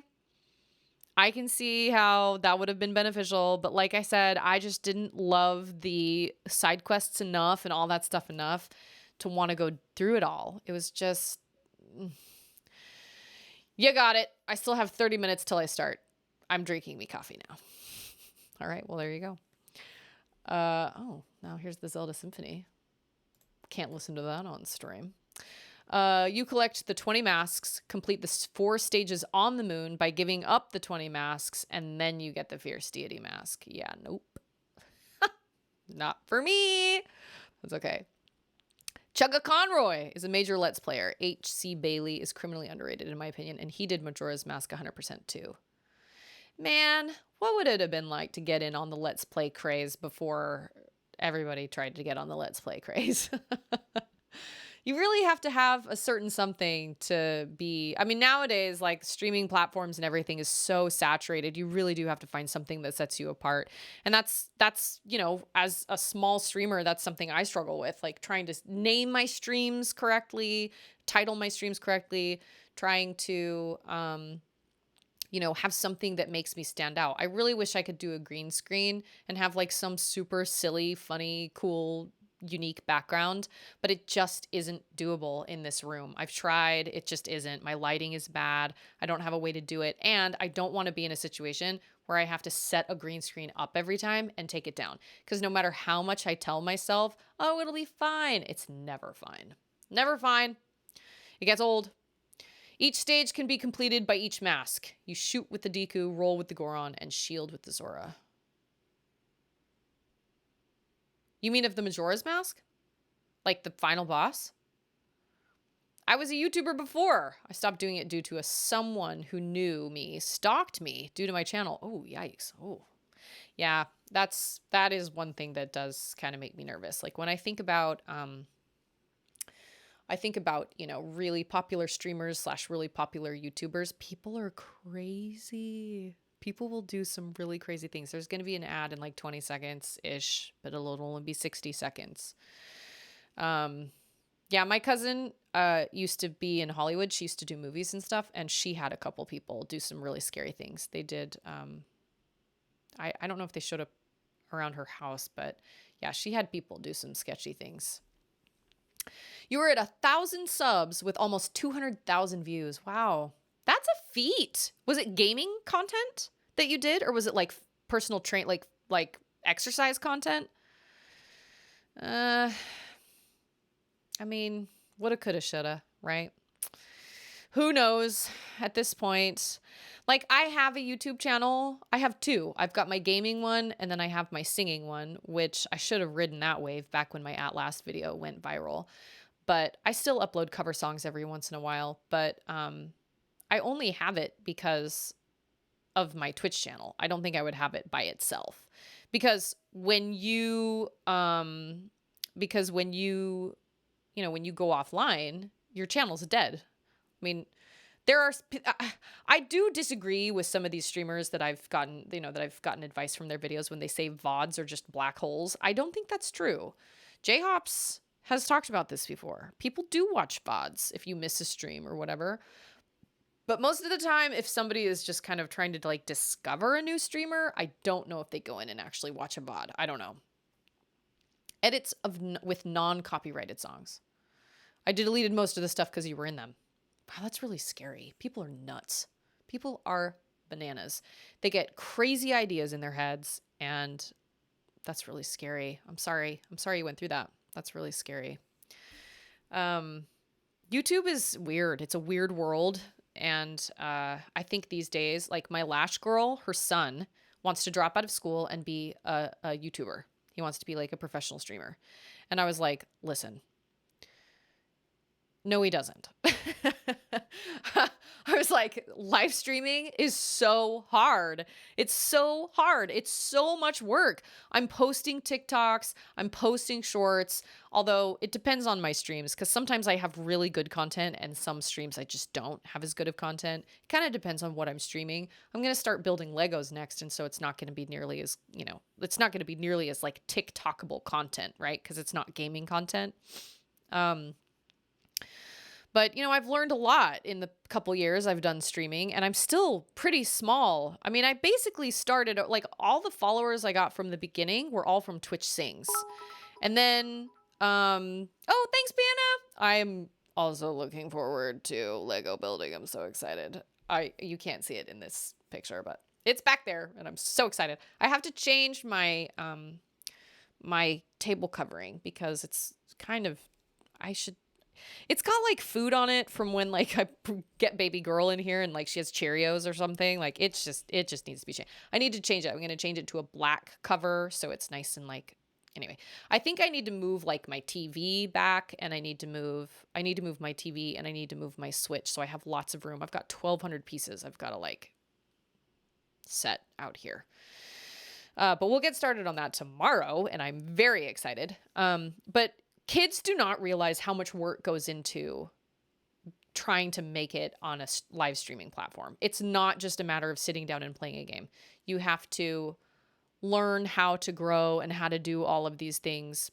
how that would have been beneficial, but like I said, I just didn't love the side quests enough and all that stuff enough to want to go through it all. It was just, you got it. I still have 30 minutes till I start. I'm drinking me coffee now. All right, well, there you go. Oh, now here's the Zelda Symphony. Can't listen to that on stream. You collect the 20 masks, complete the 4 stages on the moon by giving up the 20 masks, and then you get the Fierce Deity mask. Yeah, nope. Not for me. That's okay. Chugga Conroy is a major Let's Player. H.C. Bailey is criminally underrated, in my opinion, and he did Majora's Mask 100% too. Man, what would it have been like to get in on the Let's Play craze before everybody tried to get on the Let's Play craze? You really have to have a certain something to be, I mean, nowadays, like streaming platforms and everything is so saturated. You really do have to find something that sets you apart. And that's, you know, as a small streamer, that's something I struggle with, like trying to name my streams correctly, title my streams correctly, trying to, you know, have something that makes me stand out. I really wish I could do a green screen and have like some super silly, funny, cool, unique background, but it just isn't doable in this room. I've tried, it just isn't. My lighting is bad. I don't have a way to do it. And I don't want to be in a situation where I have to set a green screen up every time and take it down. Because no matter how much I tell myself, oh, it'll be fine, it's never fine. Never fine. It gets old. Each stage can be completed by each mask. You shoot with the Deku, roll with the Goron, and shield with the Zora. You mean of the Majora's Mask? Like the final boss? I was a YouTuber before. I stopped doing it due to someone who knew me stalked me due to my channel. Oh, yikes. Oh. Yeah, that is one thing that does kind of make me nervous. Like when I think about you know, really popular streamers / really popular YouTubers, people are crazy. People will do some really crazy things. There's going to be an ad in like 20 seconds-ish, but it'll only be 60 seconds. Yeah, my cousin used to be in Hollywood. She used to do movies and stuff, and she had a couple people do some really scary things. They did, I don't know if they showed up around her house, but yeah, she had people do some sketchy things. You were at 1,000 subs with almost 200,000 views. Wow. That's a feat. Was it gaming content that you did, or was it like personal like exercise content? I mean, woulda, coulda, shoulda, right? Who knows at this point? Like, I have a YouTube channel. I have 2. I've got my gaming one, and then I have my singing one, which I should have ridden that wave back when my At Last video went viral. But I still upload cover songs every once in a while. But I only have it because of my Twitch channel. I don't think I would have it by itself. Because when you when you go offline, your channel's dead. I mean, I do disagree with some of these streamers that I've gotten advice from their videos when they say VODs are just black holes. I don't think that's true. J-Hops has talked about this before. People do watch VODs if you miss a stream or whatever. But most of the time, if somebody is just kind of trying to like discover a new streamer, I don't know if they go in and actually watch a VOD. I don't know. Edits with non-copyrighted songs. I deleted most of the stuff because you were in them. Wow, that's really scary. People are nuts. People are bananas. They get crazy ideas in their heads, and that's really scary. I'm sorry you went through that. That's really scary. YouTube is weird. It's a weird world. And I think these days, like my Lash girl, her son wants to drop out of school and be a YouTuber. He wants to be like a professional streamer. And I was like, listen, No, he doesn't. I was like, live streaming is so hard. It's so hard. It's so much work. I'm posting TikToks, I'm posting shorts, although it depends on my streams because sometimes I have really good content and some streams I just don't have as good of content. It kind of depends on what I'm streaming. I'm going to start building Legos next. And so it's not going to be nearly as, it's not going to be nearly as like TikTokable content, right? Because it's not gaming content. But, I've learned a lot in the couple years I've done streaming, and I'm still pretty small. I mean, I basically started, like, all the followers I got from the beginning were all from Twitch Sings. And then, oh, thanks, Banna! I'm also looking forward to Lego building. I'm so excited. You can't see it in this picture, but it's back there, and I'm so excited. I have to change my, my table covering because it's kind of, it's got like food on it from when like I get baby girl in here and like she has Cheerios or something. Like it just needs to be changed. I need to change it. I'm going to change it to a black cover so it's nice and like, anyway. I think I need to move like my TV back, and I need to move my TV, and I need to move my Switch so I have lots of room. I've got 1,200 pieces I've got to like set out here. But we'll get started on that tomorrow, and I'm very excited. But kids do not realize how much work goes into trying to make it on a live streaming platform. It's not just a matter of sitting down and playing a game. You have to learn how to grow and how to do all of these things.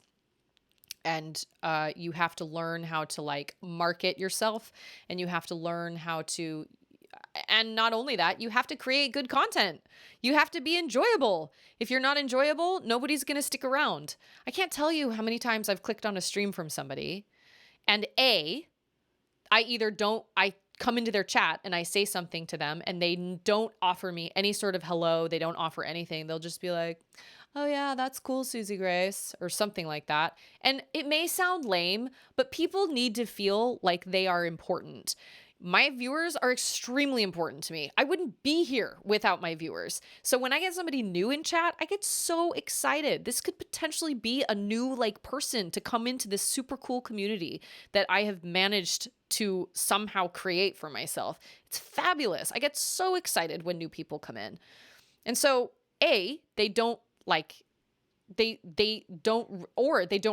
And you have to learn how to like market yourself, and you have to learn how to, and not only that, you have to create good content. You have to be enjoyable. If you're not enjoyable, nobody's going to stick around. I can't tell you how many times I've clicked on a stream from somebody and I come into their chat and I say something to them and they don't offer me any sort of hello. They don't offer anything. They'll just be like, oh yeah, that's cool, Susie Grace, or something like that. And it may sound lame, but people need to feel like they are important. My viewers are extremely important to me. I wouldn't be here without my viewers. So when I get somebody new in chat, I get so excited. This could potentially be a new like person to come into this super cool community that I have managed to somehow create for myself. It's fabulous. I get so excited when new people come in. And so they don't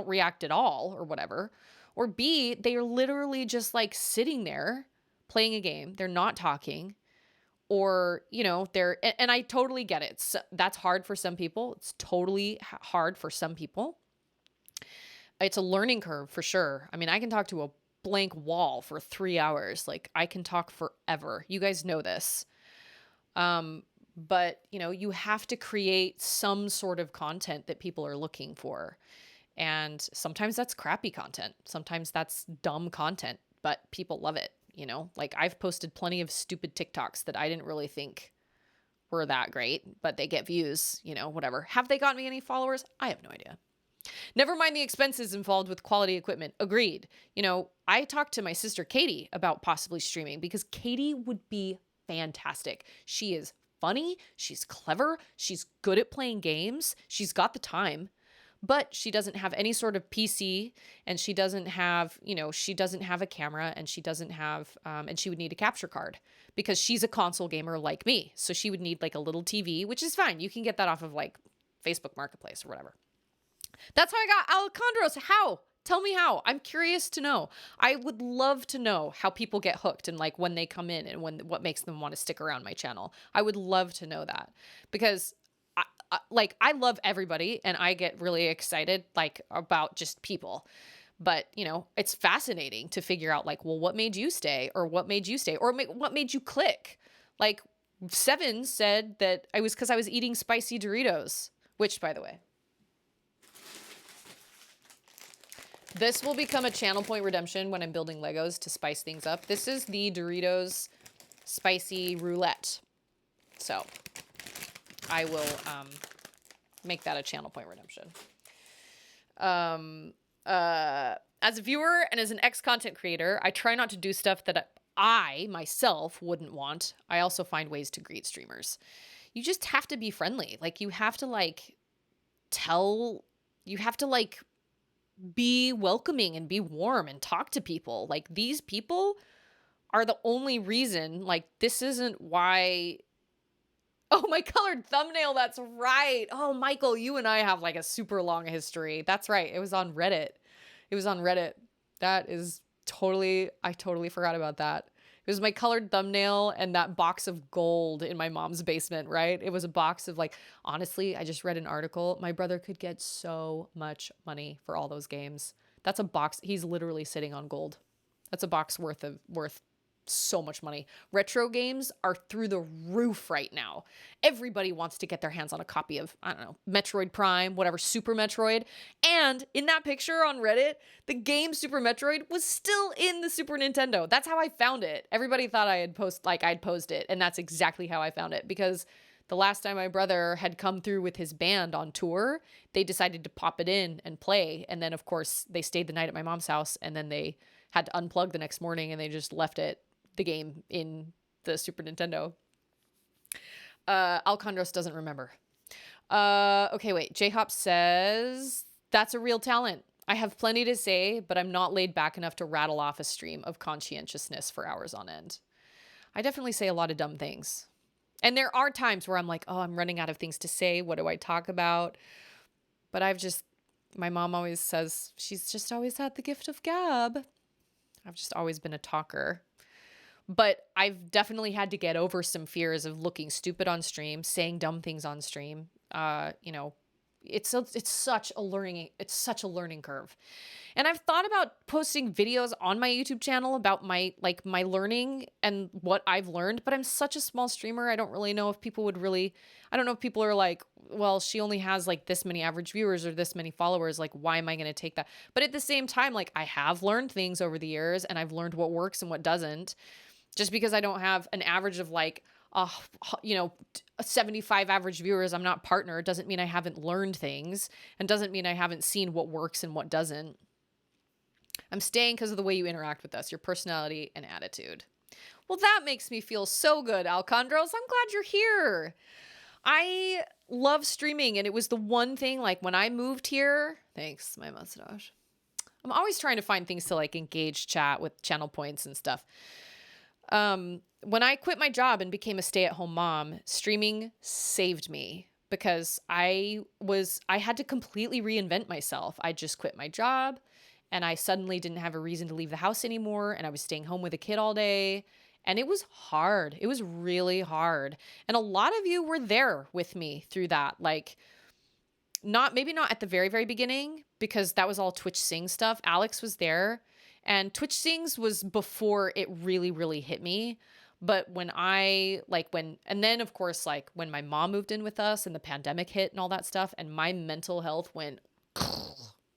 react at all or whatever. Or B, they are literally just like sitting there playing a game. They're not talking, or, and I totally get it. So that's hard for some people. It's totally hard for some people. It's a learning curve for sure. I mean, I can talk to a blank wall for 3 hours. Like I can talk forever. You guys know this. But you have to create some sort of content that people are looking for. And sometimes that's crappy content. Sometimes that's dumb content, but people love it. Like I've posted plenty of stupid TikToks that I didn't really think were that great, but they get views, whatever. Have they got me any followers? I have no idea. Never mind the expenses involved with quality equipment. Agreed. I talked to my sister Katie about possibly streaming because Katie would be fantastic. She is funny. She's clever. She's good at playing games. She's got the time. But she doesn't have any sort of PC, and she doesn't have, she doesn't have a camera, and she doesn't have, and she would need a capture card because she's a console gamer like me. So she would need like a little TV, which is fine. You can get that off of like Facebook Marketplace or whatever. That's how I got Alejandros. How? Tell me how. I'm curious to know. I would love to know how people get hooked and like when they come in and what makes them want to stick around my channel. I would love to know that because I love everybody and I get really excited like about just people. But, it's fascinating to figure out like, well, what made you stay or what made you stay or what made you click? Like Seven said that I was because I was eating spicy Doritos, which by the way, this will become a channel point redemption when I'm building Legos to spice things up. This is the Doritos spicy roulette. So I will make that a channel point redemption. As a viewer and as an ex-content creator, I try not to do stuff that I myself wouldn't want. I also find ways to greet streamers. You just have to be friendly. Like you have to like be welcoming and be warm and talk to people. Like, these people are the only reason, like, this isn't why. Oh, my colored thumbnail. That's right. Oh, Michael, you and I have like a super long history. That's right. It was on Reddit. It was on Reddit. That is totally, I totally forgot about that. It was my colored thumbnail and that box of gold in my mom's basement, right? It was a box of like, honestly, I just read an article. My brother could get so much money for all those games. That's a box. He's literally sitting on gold. That's a box worth so much money. Retro games are through the roof right now. Everybody wants to get their hands on a copy of, I don't know, Metroid Prime, whatever, Super Metroid. And in that picture on Reddit, the game Super Metroid was still in the Super Nintendo. That's how I found it. Everybody thought I'd posed it, and that's exactly how I found it, because the last time my brother had come through with his band on tour, they decided to pop it in and play. And then, of course, they stayed the night at my mom's house, and then they had to unplug the next morning, and they just left the game in the Super Nintendo. Alcondros doesn't remember. Okay, wait. J-Hop says, that's a real talent. I have plenty to say, but I'm not laid back enough to rattle off a stream of conscientiousness for hours on end. I definitely say a lot of dumb things. And there are times where I'm like, oh, I'm running out of things to say. What do I talk about? But my mom always says, she's just always had the gift of gab. I've just always been a talker. But I've definitely had to get over some fears of looking stupid on stream, saying dumb things on stream. It's such a learning curve. And I've thought about posting videos on my YouTube channel about my learning and what I've learned, but I'm such a small streamer. I don't really know if people I don't know if people are like, well, she only has like this many average viewers or this many followers. Like, why am I going to take that? But at the same time, like, I have learned things over the years, and I've learned what works and what doesn't. Just because I don't have an average of like, 75 average viewers, I'm not partner, doesn't mean I haven't learned things, and doesn't mean I haven't seen what works and what doesn't. I'm staying because of the way you interact with us, your personality and attitude. Well, that makes me feel so good, Alcondros. I'm glad you're here. I love streaming, and it was the one thing, like, when I moved here, thanks, my mustache. I'm always trying to find things to like engage chat with channel points and stuff. When I quit my job and became a stay-at-home mom, streaming saved me because I had to completely reinvent myself. I just quit my job and I suddenly didn't have a reason to leave the house anymore, and I was staying home with a kid all day, and it was hard. It was really hard. And a lot of you were there with me through that. Like, maybe not at the very, very beginning, because that was all Twitch Sing stuff. Alex was there. And Twitch Sings was before it really, really hit me. But and then of course, like when my mom moved in with us and the pandemic hit and all that stuff, and my mental health went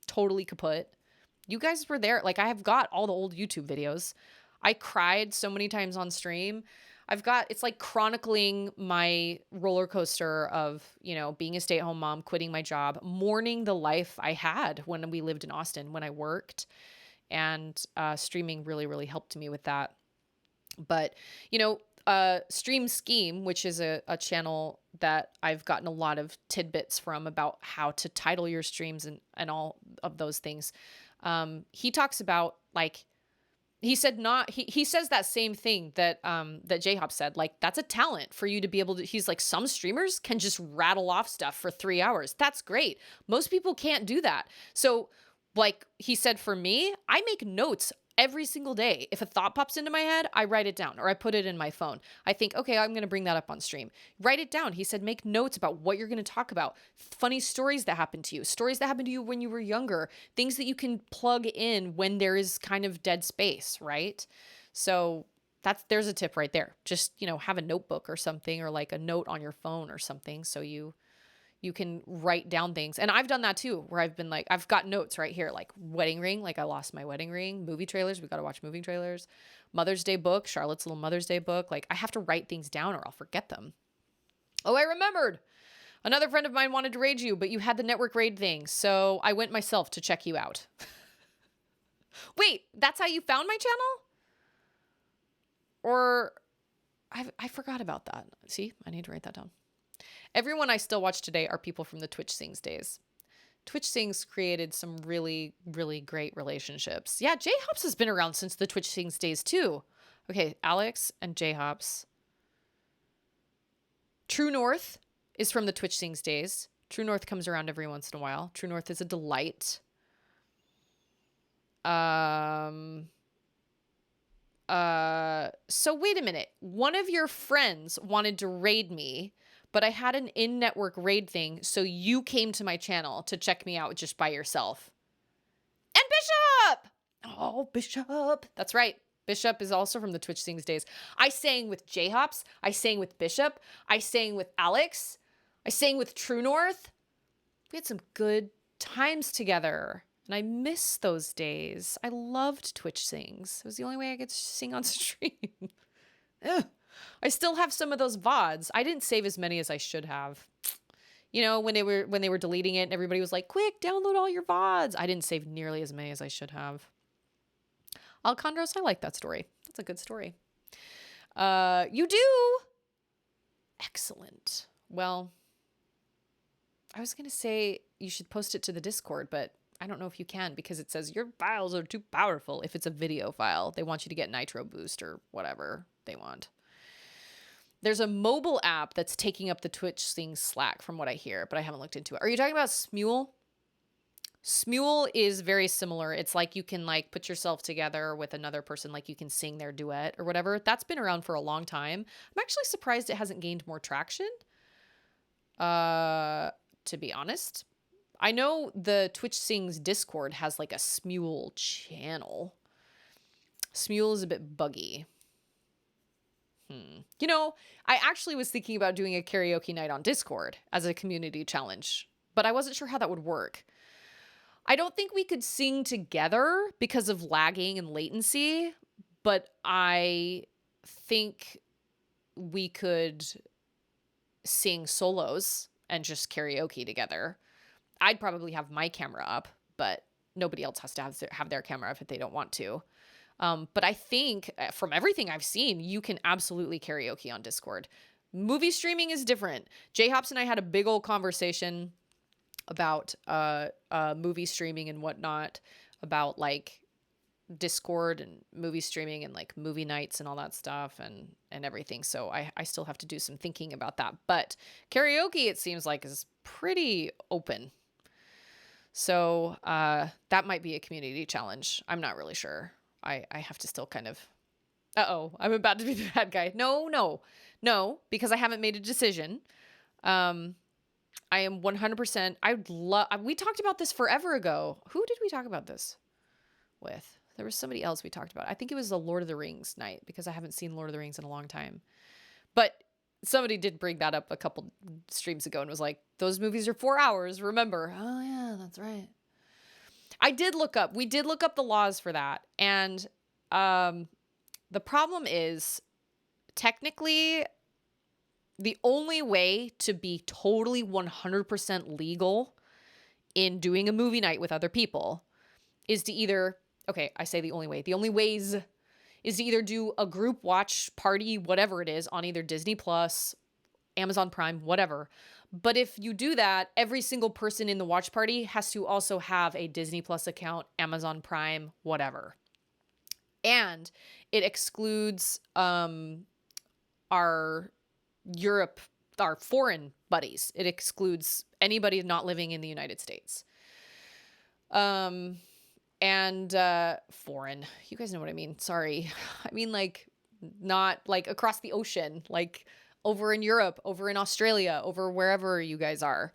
totally kaput. You guys were there. Like, I have got all the old YouTube videos. I cried so many times on stream. It's like chronicling my roller coaster of, being a stay-at-home mom, quitting my job, mourning the life I had when we lived in Austin, when I worked. And streaming really, really helped me with that. But, Stream Scheme, which is a channel that I've gotten a lot of tidbits from about how to title your streams and all of those things. He talks about, like, he says that same thing that J-Hop said, like, that's a talent for you to be able to, he's like, some streamers can just rattle off stuff for 3 hours. That's great. Most people can't do that. So, like he said, for me, I make notes every single day. If a thought pops into my head, I write it down or I put it in my phone. I think, okay, I'm going to bring that up on stream. Write it down. He said, make notes about what you're going to talk about. Funny stories that happened to you, stories that happened to you when you were younger, things that you can plug in when there is kind of dead space, right? So there's a tip right there. Just, have a notebook or something, or like a note on your phone or something, so you can write down things. And I've done that too, where I've been like, I've got notes right here, like wedding ring, like I lost my wedding ring, movie trailers, we got to watch movie trailers, Mother's Day book, Charlotte's little Mother's Day book. Like, I have to write things down or I'll forget them. Oh, I remembered. Another friend of mine wanted to raid you, but you had the network raid thing. So I went myself to check you out. Wait, that's how you found my channel? Or I forgot about that. See, I need to write that down. Everyone I still watch today are people from the Twitch Sings days. Twitch Sings created some really, really great relationships. Yeah, J-Hops has been around since the Twitch Sings days too. Okay, Alex and J-Hops. True North is from the Twitch Sings days. True North comes around every once in a while. True North is a delight. So wait a minute. One of your friends wanted to raid me, but I had an in-network raid thing, so you came to my channel to check me out just by yourself. And Bishop! Oh, Bishop. That's right. Bishop is also from the Twitch Sings days. I sang with J-Hops. I sang with Bishop. I sang with Alex. I sang with True North. We had some good times together. And I miss those days. I loved Twitch Sings. It was the only way I could sing on stream. Ugh. I still have some of those VODs. I didn't save as many as I should have. You know, when they were deleting it and everybody was like, quick, download all your VODs. I didn't save nearly as many as I should have. Alcondros, I like that story. That's a good story. You do? Excellent. Well, I was going to say you should post it to the Discord, but I don't know if you can because it says your files are too powerful. If it's a video file, they want you to get Nitro Boost or whatever they want. There's a mobile app that's taking up the Twitch Sings Slack from what I hear, but I haven't looked into it. Are you talking about Smule? Smule is very similar. It's like you can like put yourself together with another person, like you can sing their duet or whatever. That's been around for a long time. I'm actually surprised it hasn't gained more traction. To be honest. I know the Twitch Sings Discord has like a Smule channel. Smule is a bit buggy. You know, I actually was thinking about doing a karaoke night on Discord as a community challenge, but I wasn't sure how that would work. I don't think we could sing together because of lagging and latency, but I think we could sing solos and just karaoke together. I'd probably have my camera up, but nobody else has to have their camera up if they don't want to. But I think from everything I've seen, you can absolutely karaoke on Discord. Movie streaming is different. J-Hops and I had a big old conversation about movie streaming and whatnot, about like Discord and movie streaming and like movie nights and all that stuff and everything. So I still have to do some thinking about that. But karaoke, it seems like, is pretty open. So that might be a community challenge. I'm not really sure. I have to still kind of... Uh-oh, I'm about to be the bad guy. No, because I haven't made a decision. I am 100%... We talked about this forever ago. Who did we talk about this with? There was somebody else we talked about. I think it was the Lord of the Rings night, because I haven't seen Lord of the Rings in a long time. But somebody did bring that up a couple streams ago and was like, those movies are 4 hours, remember? Oh, yeah, that's right. We did look up the laws for that. And the problem is, technically, the only way to be totally 100% legal in doing a movie night with other people is to either, okay, I say the only ways is to either do a group watch party, whatever it is, on either Disney Plus, Amazon Prime, whatever. But if you do that, every single person in the watch party has to also have a Disney Plus account, Amazon Prime, whatever. And it excludes our foreign buddies. It excludes anybody not living in the United States. And foreign, you guys know what I mean. Sorry. I mean, like, not like across the ocean, like over in Europe, over in Australia, over wherever you guys are.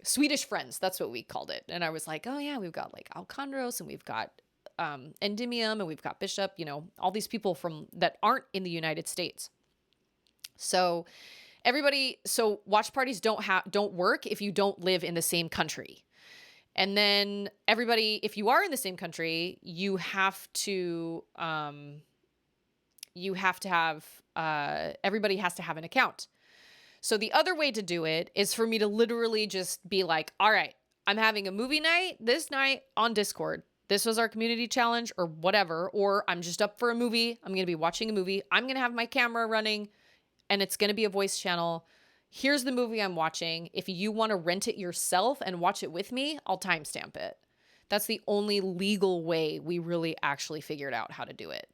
Swedish friends, that's what we called it. And I was like, oh yeah, we've got like Alcondros and we've got Endymion and we've got Bishop, you know, all these people that aren't in the United States. So watch parties don't work if you don't live in the same country. And then everybody, if you are in the same country, you have to have, everybody has to have an account. So the other way to do it is for me to literally just be like, all right, I'm having a movie night this night on Discord. This was our community challenge or whatever, or I'm just up for a movie. I'm going to be watching a movie. I'm going to have my camera running and it's going to be a voice channel. here's the movie I'm watching. If you want to rent it yourself and watch it with me, I'll timestamp it. That's the only legal way we really actually figured out how to do it.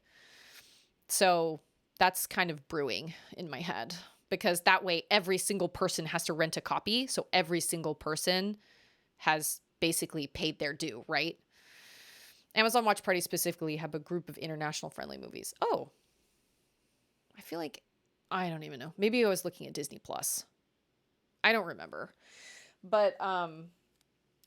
So that's kind of brewing in my head, because that way every single person has to rent a copy. So every single person has basically paid their due, right? Amazon Watch Party specifically have a group of international friendly movies. Oh, I feel like, I don't even know. Maybe I was looking at Disney Plus. I don't remember. But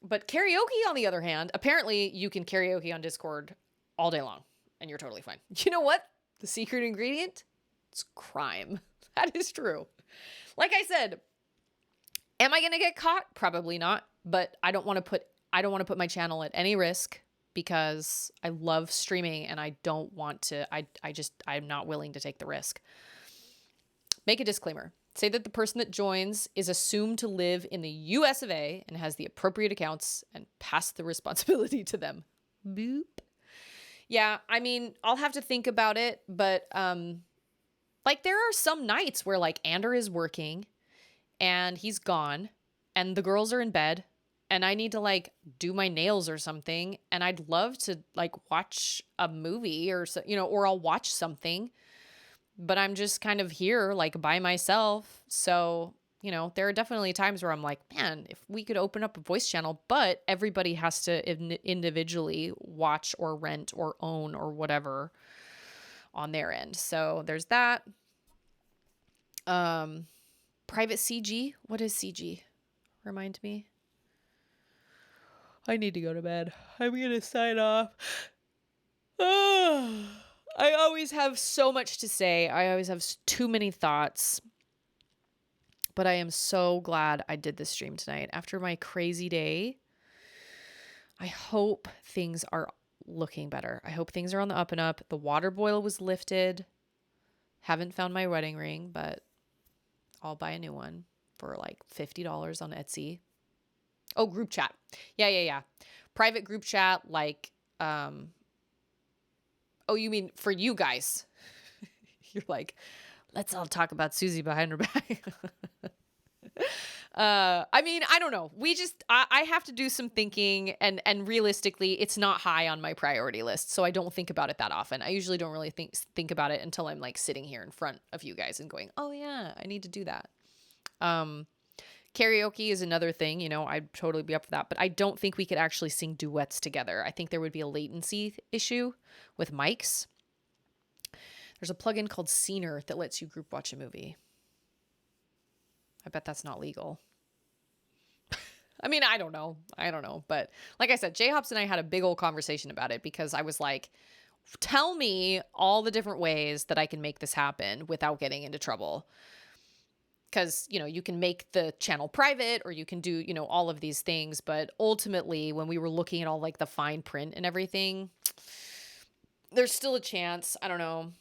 karaoke, on the other hand, apparently you can karaoke on Discord all day long and you're totally fine. You know what? The secret ingredient? It's crime. That is true. Like I said, am I going to get caught? Probably not. But I don't want to put my channel at any risk, because I love streaming and I don't want to, I'm not willing to take the risk. Make a disclaimer. Say that the person that joins is assumed to live in the US of A and has the appropriate accounts, and pass the responsibility to them. Boop. Yeah, I mean, I'll have to think about it, but like there are some nights where like Ander is working and he's gone and the girls are in bed and I need to like do my nails or something, and I'd love to like watch a movie or so, or I'll watch something, but I'm just kind of here like by myself. So, there are definitely times where I'm like, man, if we could open up a voice channel, but everybody has to individually watch or rent or own or whatever on their end. So there's that. Private CG. What is CG? Remind me. I need to go to bed. I'm going to sign off. I always have so much to say. I always have too many thoughts. But I am so glad I did this stream tonight. After my crazy day, I hope things are looking better. I hope things are on the up and up. The water boil was lifted. Haven't found my wedding ring, but I'll buy a new one for like $50 on Etsy. Oh, group chat. Yeah. Private group chat, like, oh, you mean for you guys? You're like, let's all talk about Susie behind her back. I mean, I don't know. I have to do some thinking, and realistically, it's not high on my priority list. So I don't think about it that often. I usually don't really think about it until I'm like sitting here in front of you guys and going, oh yeah, I need to do that. Karaoke is another thing, I'd totally be up for that, but I don't think we could actually sing duets together. I think there would be a latency issue with mics. There's a plugin called Scener that lets you group watch a movie. I bet that's not legal. I mean, I don't know. But like I said, J-Hops and I had a big old conversation about it, because I was like, tell me all the different ways that I can make this happen without getting into trouble. Because, you can make the channel private, or you can do, all of these things. But ultimately, when we were looking at all like the fine print and everything, there's still a chance. I don't know.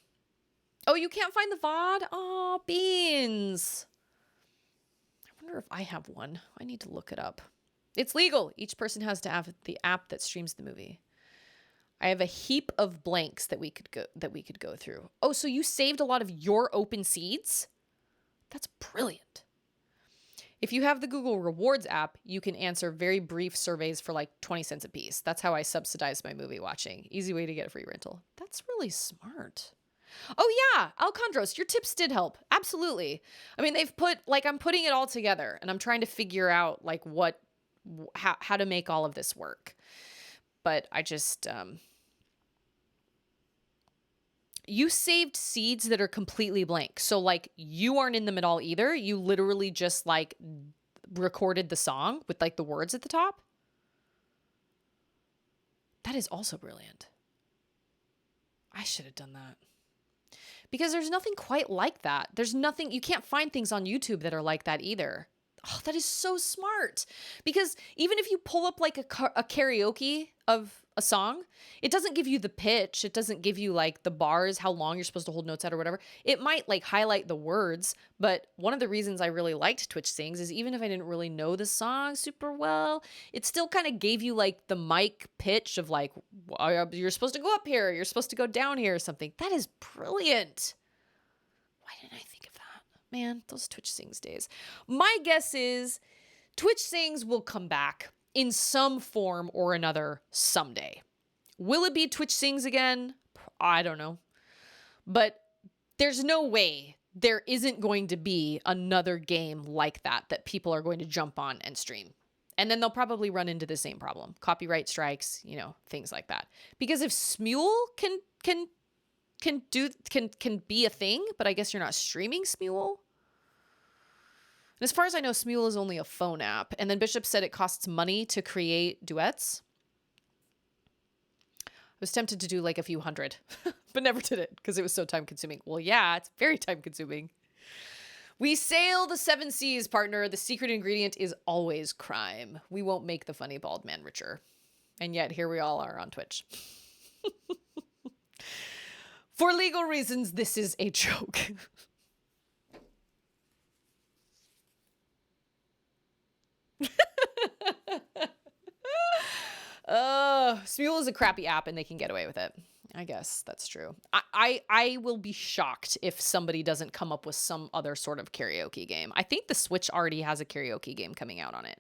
Oh, you can't find the VOD? Oh, beans. I wonder if I have one. I need to look it up. It's legal. Each person has to have the app that streams the movie. I have a heap of blanks that we could go through. Oh, so you saved a lot of your open seeds? That's brilliant. If you have the Google Rewards app, you can answer very brief surveys for like 20 cents a piece. That's how I subsidize my movie watching. Easy way to get a free rental. That's really smart. Oh yeah, Alcondros, your tips did help. Absolutely. I mean, I'm putting it all together, and I'm trying to figure out like how to make all of this work. But I just, you saved seeds that are completely blank. So like you aren't in them at all either. You literally just like recorded the song with like the words at the top. That is also brilliant. I should have done that. Because there's nothing quite like that. There's nothing, you can't find things on YouTube that are like that either. Oh, that is so smart. Because even if you pull up like a karaoke of a song, it doesn't give you the pitch. It doesn't give you like the bars, how long you're supposed to hold notes at or whatever. It might like highlight the words. But one of the reasons I really liked Twitch Sings is even if I didn't really know the song super well, it still kind of gave you like the mic pitch of like, you're supposed to go up here, you're supposed to go down here or something. That is brilliant. Why didn't I think of that? Man, those Twitch Sings days. My guess is Twitch Sings will come back in some form or another someday. Will it be Twitch Sings again? I don't know. But there's no way there isn't going to be another game like that people are going to jump on and stream. And then they'll probably run into the same problem. Copyright strikes, things like that. Because if Smule can be a thing, but I guess you're not streaming Smule. And as far as I know, Smule is only a phone app. And then Bishop said it costs money to create duets. I was tempted to do like a few hundred, but never did it because it was so time consuming. Well, yeah, it's very time consuming. We sail the seven seas, partner. The secret ingredient is always crime. We won't make the funny bald man richer. And yet here we all are on Twitch. For legal reasons, this is a joke. Smule is a crappy app and they can get away with it. I guess that's true. I will be shocked if somebody doesn't come up with some other sort of karaoke game. I think the Switch already has a karaoke game coming out on it.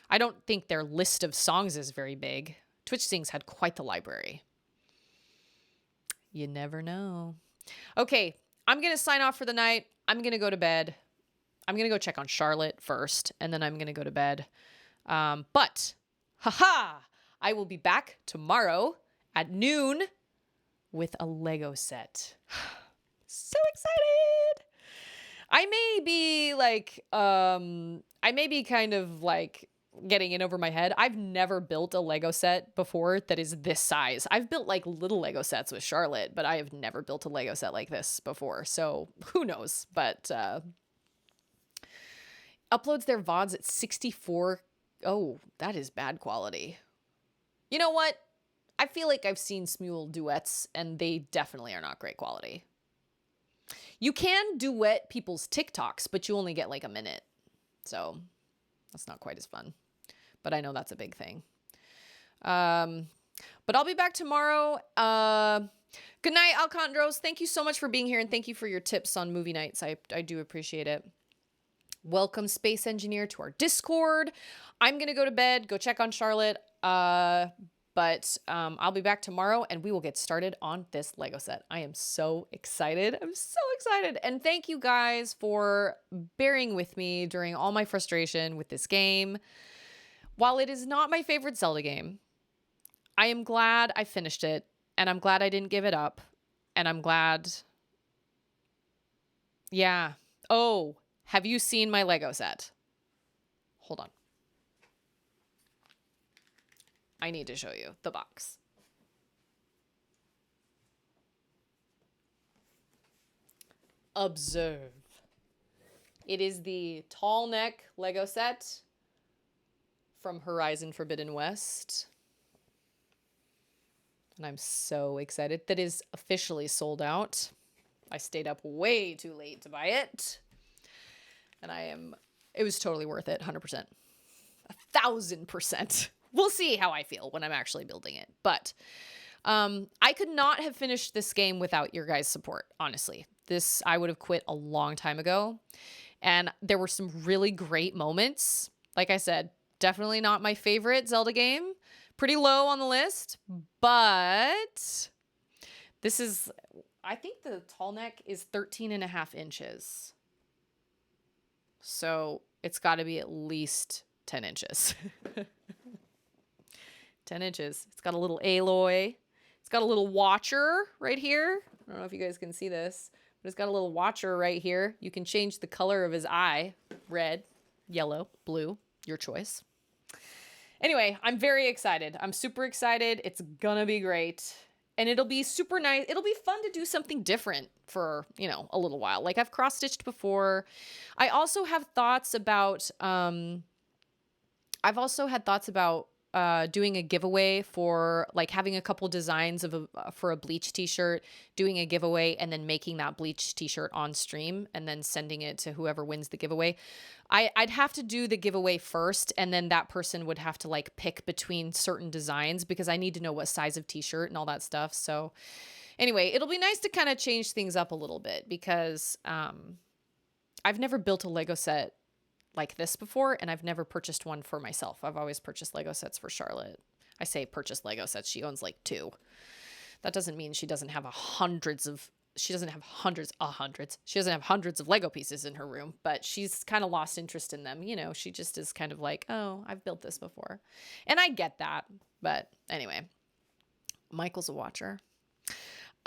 I don't think their list of songs is very big. Twitch Sings had quite the library. You never know. Okay, I'm going to sign off for the night. I'm going to go to bed. I'm going to go check on Charlotte first, and then I'm going to go to bed. But, I will be back tomorrow at noon with a Lego set. So excited. I may be kind of like getting in over my head. I've never built a Lego set before that is this size. I've built like little Lego sets with Charlotte, but I have never built a Lego set like this before. So who knows? But uploads their VODs at 64. Oh, that is bad quality. You know what? I feel like I've seen Smule duets, and they definitely are not great quality. You can duet people's TikToks, but you only get like a minute. So that's not quite as fun. But I know that's a big thing. But I'll be back tomorrow. Good night, Alcondros. Thank you so much for being here, and thank you for your tips on movie nights. I do appreciate it. Welcome, Space Engineer, to our Discord. I'm going to go to bed, go check on Charlotte. But I'll be back tomorrow and we will get started on this Lego set. I am so excited. I'm so excited. And thank you guys for bearing with me during all my frustration with this game. While it is not my favorite Zelda game, I am glad I finished it, and I'm glad I didn't give it up. And I'm glad. Yeah. Oh, have you seen my Lego set? Hold on. I need to show you the box. Observe. It is the tall neck Lego set from Horizon Forbidden West. And I'm so excited. That is officially sold out. I stayed up way too late to buy it. And it was totally worth it, 100%. 1,000%. We'll see how I feel when I'm actually building it. But I could not have finished this game without your guys' support, honestly. I would have quit a long time ago. And there were some really great moments. Like I said, definitely not my favorite Zelda game. Pretty low on the list. But this is, I think the tall neck is 13.5 inches. So it's got to be at least 10 inches. 10 inches. It's got a little Aloy. It's got a little watcher right here. I don't know if you guys can see this, but it's got a little watcher right here. You can change the color of his eye. Red, yellow, blue, your choice. Anyway, I'm very excited. I'm super excited. It's gonna be great. And it'll be super nice. It'll be fun to do something different for, a little while. Like I've cross-stitched before. I also have thoughts about, doing a giveaway for like having a couple designs for a Bleach t-shirt, doing a giveaway, and then making that Bleach t-shirt on stream and then sending it to whoever wins the giveaway. I'd have to do the giveaway first, and then that person would have to like pick between certain designs because I need to know what size of t-shirt and all that stuff. So anyway, it'll be nice to kind of change things up a little bit because I've never built a Lego set like this before, and I've never purchased one for myself. I've always purchased Lego sets for Charlotte. I say purchased Lego sets. She owns like 2. That doesn't mean she doesn't have hundreds of Lego pieces in her room, but she's kind of lost interest in them. You know, she just is kind of like, oh, I've built this before. And I get that. But anyway, Michael's a watcher.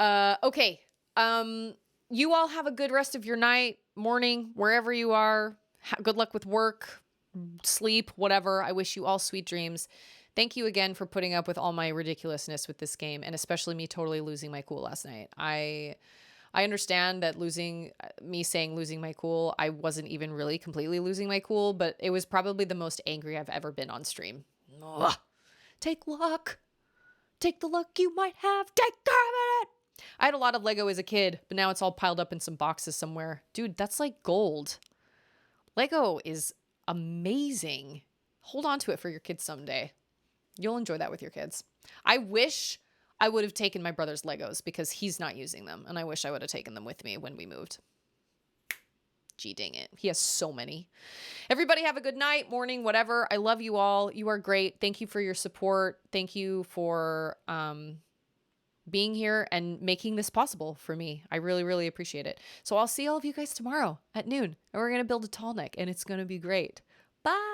Okay. You all have a good rest of your night, morning, wherever you are. Good luck with work, sleep, whatever. I wish you all sweet dreams. Thank you again for putting up with all my ridiculousness with this game, and especially me totally losing my cool last night. I understand that losing my cool, I wasn't even really completely losing my cool, but it was probably the most angry I've ever been on stream. Ugh. Take luck. Take the luck you might have. Take care of it. I had a lot of Lego as a kid, but now it's all piled up in some boxes somewhere. Dude, that's like gold. Lego is amazing. Hold on to it for your kids someday. You'll enjoy that with your kids. I wish I would have taken my brother's Legos because he's not using them. And I wish I would have taken them with me when we moved. Gee, dang it. He has so many. Everybody have a good night, morning, whatever. I love you all. You are great. Thank you for your support. Thank you for being here and making this possible for me. I really, really appreciate it. So I'll see all of you guys tomorrow at noon. And we're going to build a tall neck and it's going to be great. Bye.